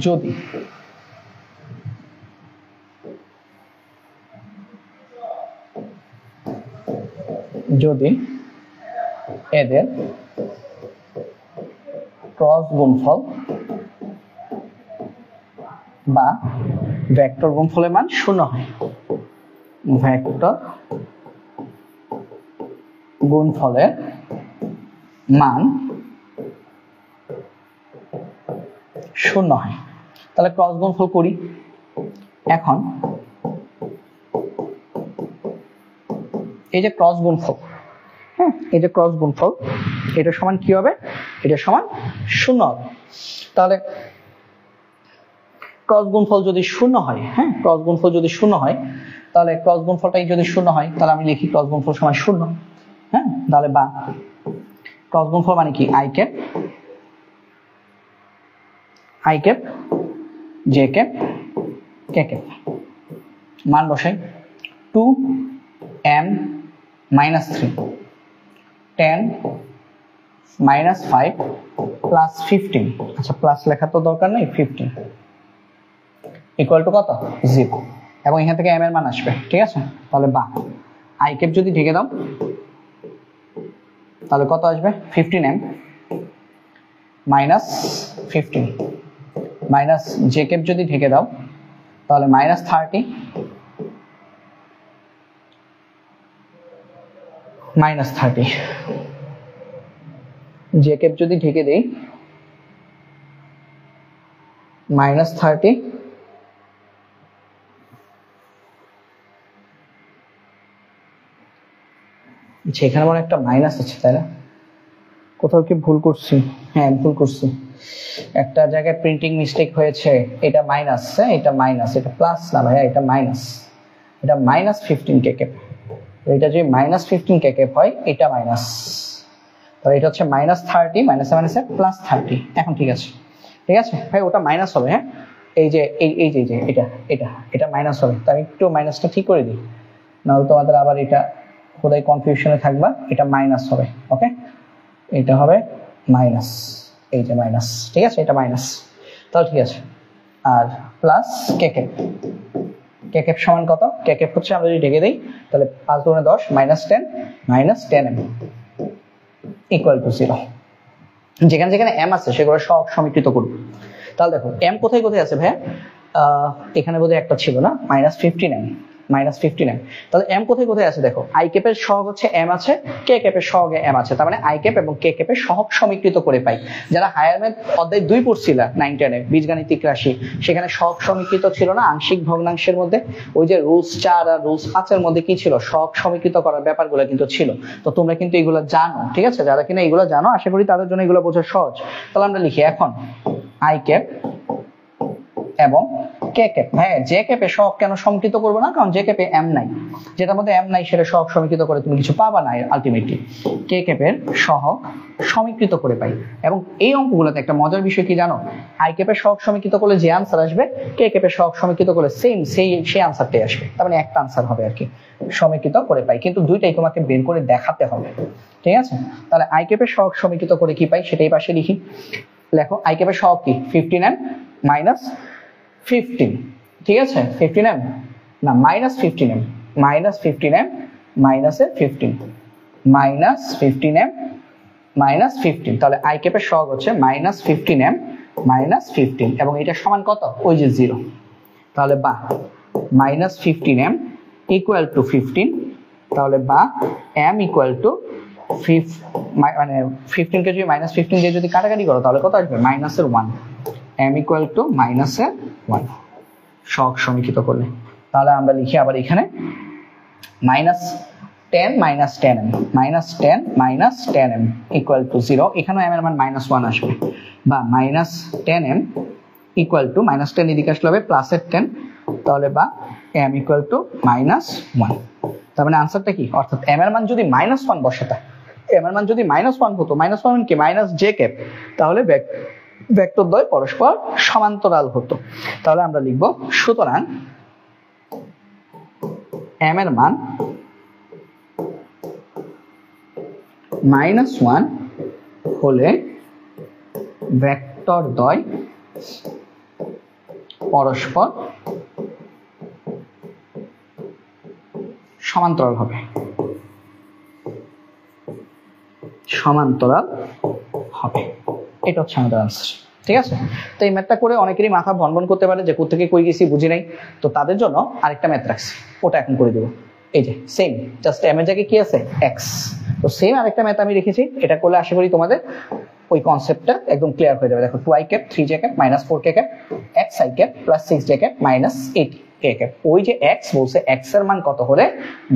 যদি এদের ক্রস গুণফল বা ভেক্টর গুণফলের মান শূন্য হয়। ভেক্টর গুণফলের মান শূন্য হয়। তাহলে ক্রস গুণফল করি। এখন এই যে ক্রস গুণফল, হ্যাঁ এই যে ক্রস গুণফল, এটা সমান কি হবে, এটা সমান শূন্য হবে। তাহলে ক্রস গুণফল যদি শূন্য হয়, হ্যাঁ ক্রস গুণফল যদি শূন্য হয়, তাহলে ক্রস গুণফলটাই যদি শূন্য হয় তাহলে আমি লিখি ক্রস গুণফল সমান শূন্য। হ্যাঁ তাহলে বা ক্রস গুণফল মানে কি, i cap j cap k cap. মান বসাই, 2m minus 3 10 minus 5 plus 15, আচ্ছা প্লাস লেখা তো দরকার নেই, 15 ইকুয়াল টু কত, 0। এবং এখান থেকে m এর মান আসবে, ঠিক আছে। তাহলে বা i ক্যাপ যদি ঢেকে দাও তাহলে কত আসবে, 15m minus 15 minus j cap যদি ঢেকে দাও তাহলে মাইনাস 30 মাইনাস 30 j ক্যাপ যদি ঢেকে দেই মাইনাস 30 যেখানে আমার একটা মাইনাস আছে, তাই না? কোথাও কি ভুল করছি? হ্যাঁ, ভুল করছি, একটা জায়গায় প্রিন্টিং মিস্টেক হয়েছে। এটা মাইনাস, হ্যাঁ এটা মাইনাস, এটা প্লাস না ভাইয়া, এটা মাইনাস। এটা মাইনাস 15 কেকেপ। এটা যদি মাইনাস 15 কেকেপ হয়, এটা মাইনাস, তাহলে এটা হচ্ছে মাইনাস 30, মাইনাসে মাইনাসে প্লাস 30। এখন ঠিক আছে, ঠিক আছে ভাই, ওটা মাইনাস হবে। হ্যাঁ, এই যে এটা এটা এটা মাইনাস হবে। তো আমি একটু মাইনাসটা ঠিক করে দিই, নাহলে তোমাদের আবার এটা কোথায় কনফিউশনে থাকবা। এটা মাইনাস হবে, ওকে, এটা হবে মাইনাস, এই যে মাইনাস, ঠিক আছে, এটা মাইনাস, তাহলে ঠিক আছে। আর প্লাস কেকেপ, কেকেপ সমান কত? কেকেপ হচ্ছে, আমরা যদি ঢেকে দিই তাহলে 5 × 10 -10 -10m ইকুয়াল টু 0। যেখানে যেখানে m আছে সেগুলো সব সমীকৃত করব। তাহলে দেখো m কোথায় কোথায় আছে ভাইয়া? এখানে বোধহয় একটা ছিল না, -15m, -15m। তাহলে m কোথায় কোথায় আছে দেখো, i ক্যাপের সহগ হচ্ছে m আছে, k ক্যাপের সহগে m আছে, তার মানে i ক্যাপ এবং k ক্যাপের সহগ সমীকৃত করে পাই। যারা হায়ার ম্যাথ অধ্যায় 2 পড়ছিল 9-10 এ বীজগাণিতিক রাশি, সেখানে সহগ সমীকৃত ছিল না আংশিক ভগ্নাংশের মধ্যে, ওই যে রুলস 4 আর রুলস 5 এর মধ্যে কি ছিল, সহগ সমীকৃত করার ব্যাপারগুলো কিন্তু ছিল। তো তোমরা কিন্তু এগুলো জানো, ঠিক আছে? যারা কিনা এগুলো জানো, আশা করি তাদের জন্য এগুলো বোঝা সহজ। তাহলে আমরা লিখি এখন i ক্যাপ এবং কে ক্যাপ। হ্যাঁ, জে ক্যাপে সহগ কেন সমীকৃত করবো না? কারণ জে ক্যাপে এম নাই, যেটার মধ্যে এম নাই সেটা সহগ সমীকৃত করে তুমি কিছু পাবা না আলটিমেটলি। কে ক্যাপের সহগ সমীকৃত করে পাই। এবং এই অঙ্কগুলোতে একটা মজার বিষয় কি জানো, আই ক্যাপের সহগ সমীকৃত করলে যে আনসার আসবে, কে ক্যাপের সহগ সমীকৃত করলে সেই আনসারটাই আসবে, তার মানে একটা আনসার হবে আর কি, সমীকৃত করে পাই। কিন্তু দুইটাই তোমাকে বের করে দেখাতে হবে, ঠিক আছে? তাহলে আই ক্যাপের সহগ সমীকৃত করে কি পাই সেটাই পাশে লিখি। লেখো আই ক্যাপের সহগ কি, 15m -15, ঠিক আছে? 15m না, -15m, -15m -15 -15m -15। তাহলে i ক্যাপের সহগ হচ্ছে -15m -15, এবং এটা সমান কত? ওই যে 0। তাহলে বা -15m ইকুয়াল টু 15, তাহলে বা m ইকুয়াল টু মানে 15 কে যদি -15 দিয়ে যদি কাটাকাটি করো তাহলে কত আসবে? -1। m ইকুয়াল টু -1 সহগ সমীকৃত করলে। তাহলে আমরা লিখি আবার এখানে -10 -10m -10 ইকুয়াল টু 0। এখানেও m এর মান -1 আসবে, বা -10m ইকুয়াল টু -10 এদিকে আসলে হবে +10, তাহলে বা m ইকুয়াল টু -1। তার মানে আনসারটা কি? অর্থাৎ m এর মান যদি -1 বসাতা, m এর মান যদি -1 হতো, -1 মানে কি, j ক্যাপ, তাহলে ভেক্টর দ্বয় পরস্পর সমান্তরাল হতো। তাহলে আমরা লিখব, সুতরাং m এর মান -1 হলে ভেক্টর দ্বয় পরস্পর সমান্তরাল হবে, সমান্তরাল হবে। এটা হচ্ছে আমাদের আনসার, ঠিক আছে? তো এই ম্যাথটা করে অনেকেরই মাথা ভনভন করতে পারে যে কোত্থেকে কই গেছি বুঝি নাই। তো তাদের জন্য আরেকটা ম্যাথ রাখছি, ওটা এখন করে দেবো। এই যে সেম, জাস্ট m এর জায়গায় কি আছে, x। তো সেম আরেকটা ম্যাথ আমি রেখেছি, এটা করলে আশা করি তোমাদের ওই কনসেপ্টটা একদম ক্লিয়ার হয়ে যাবে। দেখো 2i cap 3j cap -4k cap xi cap +6j cap -8k cap. ওই যে x বলছে, x এর মান কত হলে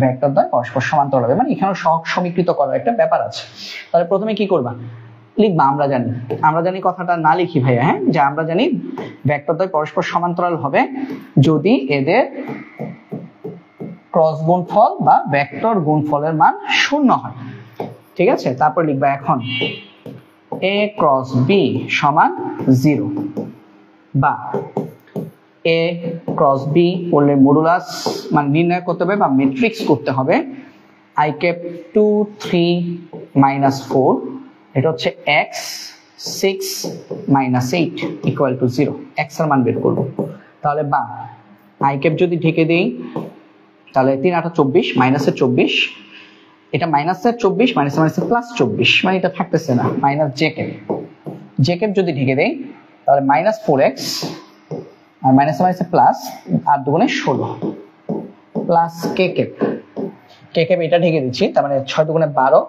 ভেক্টর দ্বয় পরস্পর সমান্তরাল হবে, মানে এখানেও সহগ সমীকৃত করার একটা ব্যাপার আছে। তাহলে প্রথমে কি করবা, লিখবা আমরা জানি কথাটা না লিখি ভাইয়া, হ্যাঁ, যে আমরা জানি ভেক্টর দ্বয় পরস্পর সমান্তরাল হবে যদি এদের ক্রস গুণফল বা ভেক্টর গুণফলের মান 0 হয়, ঠিক আছে? তারপর লিখবা এখন a ক্রস b সমান 0, বা a ক্রস b করলে মডুলাস মানে নির্ণয় করতে হবে বা ম্যাট্রিক্স করতে হবে i ক্যাপ 2 3 -4, এটা হচ্ছে x 6 -8 ইকুয়াল টু 0। x এর মান বের করব। তাহলে বা i ক্যাপ যদি ঢেকে দেই তাহলে 3 8 24 -24, এটা -24 -24 মানে এটা থাকতেছে না, j ক্যাপ যদি ঢেকে দেই তাহলে -4x আর প্লাস আর দুগুণে 16 প্লাস k ক্যাপ এটা ঢেকে দিচ্ছি, তার মানে 6 দুগুণে 12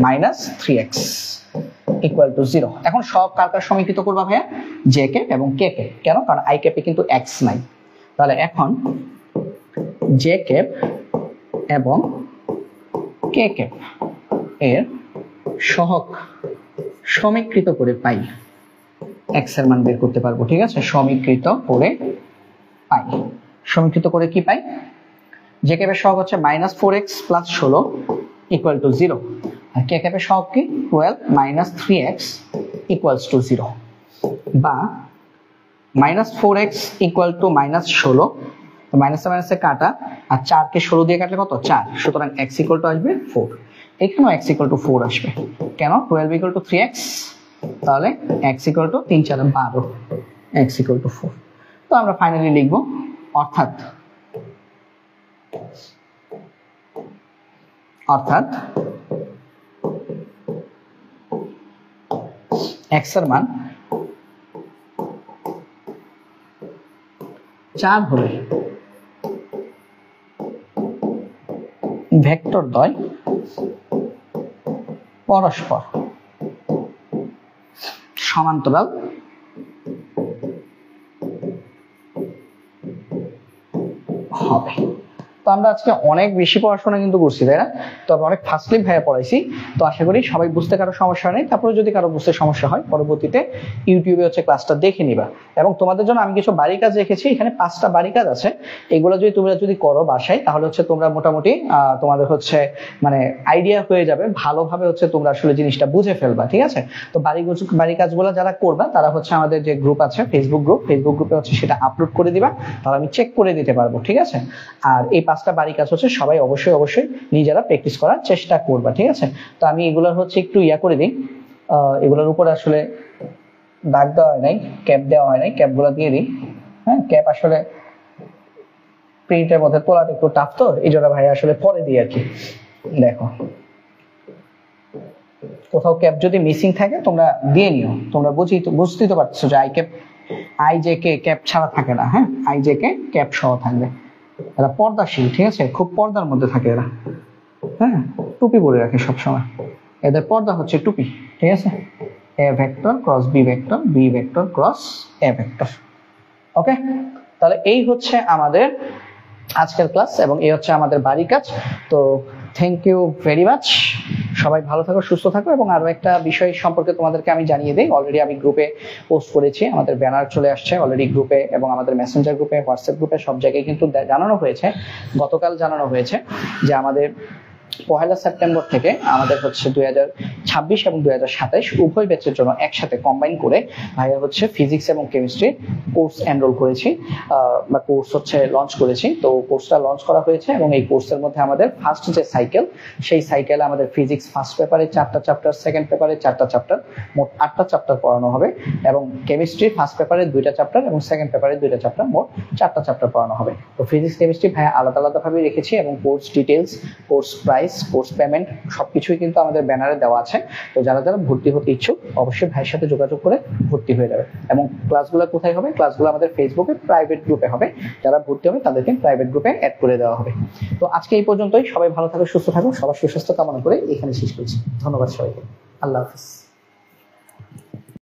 -3x ইকুয়াল টু 0। এখন সব কার কার সমীকৃত করবা ভাইয়া, j ক্যাপ এবং k ক্যাপ। কেন? কারণ i ক্যাপে কিন্তু x নাই। তাহলে এখন j ক্যাপ এবং k ক্যাপ এর সহগ সমীকৃত করে পাই x এর মান বের করতে পারবো। ঠিক আছে, সমীকৃত করে পাই। সমীকৃত করে কি পাই? j ক্যাপের সহগ হচ্ছে -4x + 16 = 0, আর k ক্যাপের সহগ কি 12 - 3x = 0, বা -4x = -16, তো মাইনাসে মাইনাসে কাটা, আর 4 কে 16 দিয়ে কাটলে কত? 4, সুতরাং x = আসবে 4। এখানেও x = 4 আসবে। কেন? 12 = 3x, তাহলে x = 3 4 12, x = 4। তো আমরা ফাইনালি লিখব অর্থাৎ x এর মান 4 হলে ভেক্টর দ্বয় পরস্পর সমান্তরাল হবে। তো আমরা আজকে অনেক বেশি পড়াশোনা কিন্তু করছি, তাই না? তবে অনেক ফাস্টলি ভাইয়া পড়াইছি। তো আশা করি সবাই বুঝতে কারো সমস্যা নেই। তারপরে যদি কারো বুঝতে সমস্যা হয়, পরবর্তীতে ইউটিউবে ক্লাসটা দেখে নিবা। এবং তোমাদের জন্য আমি কিছু বাড়ি কাজ রেখেছি, এখানে 5টা বাড়ি কাজ আছে। এগুলো যদি তোমরা করো বাসায়, তাহলে তোমরা মোটামুটি তোমাদের মানে আইডিয়া হয়ে যাবে, ভালোভাবে তোমরা আসলে জিনিসটা বুঝে ফেলবা। ঠিক আছে, তো বাড়ি কাজগুলো যারা করবা তারা আমাদের যে গ্রুপ আছে, ফেসবুক গ্রুপে সেটা আপলোড করে দিবা, তাহলে আমি চেক করে দিতে পারবো। ঠিক আছে, আর এই 5টা বাড়ি কাজ সবাই অবশ্যই নিজেরা প্র্যাকটিস করার চেষ্টা করবা। ঠিক আছে, তো আমি এগুলোর একটু করে দিই। এগুলোর উপরে আসলে দাগ দেওয়া হয় নাই, ক্যাপ দেওয়া হয় নাই, ক্যাপগুলো দিয়ে দিই। হ্যাঁ, ক্যাপ আসলে প্রিন্টের মধ্যে তোলাটা একটু টাফ, তো এই জন্য ভাই আসলে পরে দিই আর কি। দেখো, কোথাও ক্যাপ যদি মিসিং থাকে তোমরা দিয়ে নিও, তোমরা বুঝতেই তো পারছো যে আইজেকে ক্যাপ ছাড়া থাকে না। হ্যাঁ, আইজেকে ক্যাপ সহ থাকবে। এরা পর্দাশীল, ঠিক আছে, খুব পর্দার মধ্যে থাকে এরা। হ্যাঁ, টুপি পরে রাখে সবসময়, এদের পর্দা হচ্ছে টুপি। ঠিক আছে, A vector cross B vector, B vector cross A vector. Okay, তাহলে এই আমাদের আজকের ক্লাস, এবং এই আমাদের বাড়ি কাজ। তো থ্যাংক ইউ ভেরি মাচ, সবাই ভালো থাকো, সুস্থ থাকো। এবং আরো একটা বিষয় সম্পর্কে তোমাদেরকে আমি জানিয়ে দিই, অলরেডি আমি গ্রুপে পোস্ট করেছি, আমাদের ব্যানার চলে আসছে অলরেডি গ্রুপে, এবং আমাদের মেসেঞ্জার গ্রুপে, হোয়াটসঅ্যাপ গ্রুপে, সব জায়গায় কিন্তু জানানো হয়েছে, গতকাল জানানো হয়েছে যে আমাদের 1 সেপ্টেম্বর থেকে আমাদের 2026 এবং 2027 উভয় ব্যাচের জন্য একসাথে কম্বাইন করে ভাইয়া ফিজিক্স এবং কেমিস্ট্রি কোর্স এনরোল করেছি, বা কোর্স লঞ্চ করেছি। তো কোর্সটা লঞ্চ করা হয়েছে, এবং এই কোর্সের মধ্যে আমাদের ফার্স্ট যে সাইকেল, সেই সাইকেলে আমাদের ফিজিক্স ফার্স্ট পেপারে 4টা চ্যাপ্টার, সেকেন্ড পেপারে 4টা চ্যাপ্টার, মোট 8টা চ্যাপ্টার পড়ানো হবে। এবং কেমিস্ট্রি ফার্স্ট পেপারে 2টা চ্যাপ্টার এবং সেকেন্ড পেপারে 2টা চ্যাপ্টার, মোট 4টা চ্যাপ্টার পড়ানো হবে। তো ফিজিক্স কেমিস্ট্রি ভাইয়া আলাদা আলাদা ভাবে রেখেছি, এবং course details, course price, course payment সবকিছুই কিন্তু আমাদের ব্যানারে দেওয়া আছে। তো যারা যারা ভর্তি হতে ইচ্ছুক অবশ্যই ভাইয়ের সাথে যোগাযোগ করে ভর্তি হয়ে যাবে। এবং ক্লাসগুলো কোথায় হবে? ক্লাসগুলো আমাদের ফেসবুকে প্রাইভেট গ্রুপে হবে। যারা ভর্তি হবে তাদেরকে প্রাইভেট গ্রুপে অ্যাড করে দেওয়া হবে। তো আজকে এই পর্যন্তই, সবাই ভালো থাকো, সুস্থ থাকো, সবার সুস্বাস্থ্য কামনা করে এখানে শেষ করছি। ধন্যবাদ সবাইকে, আল্লাহ হাফিজ।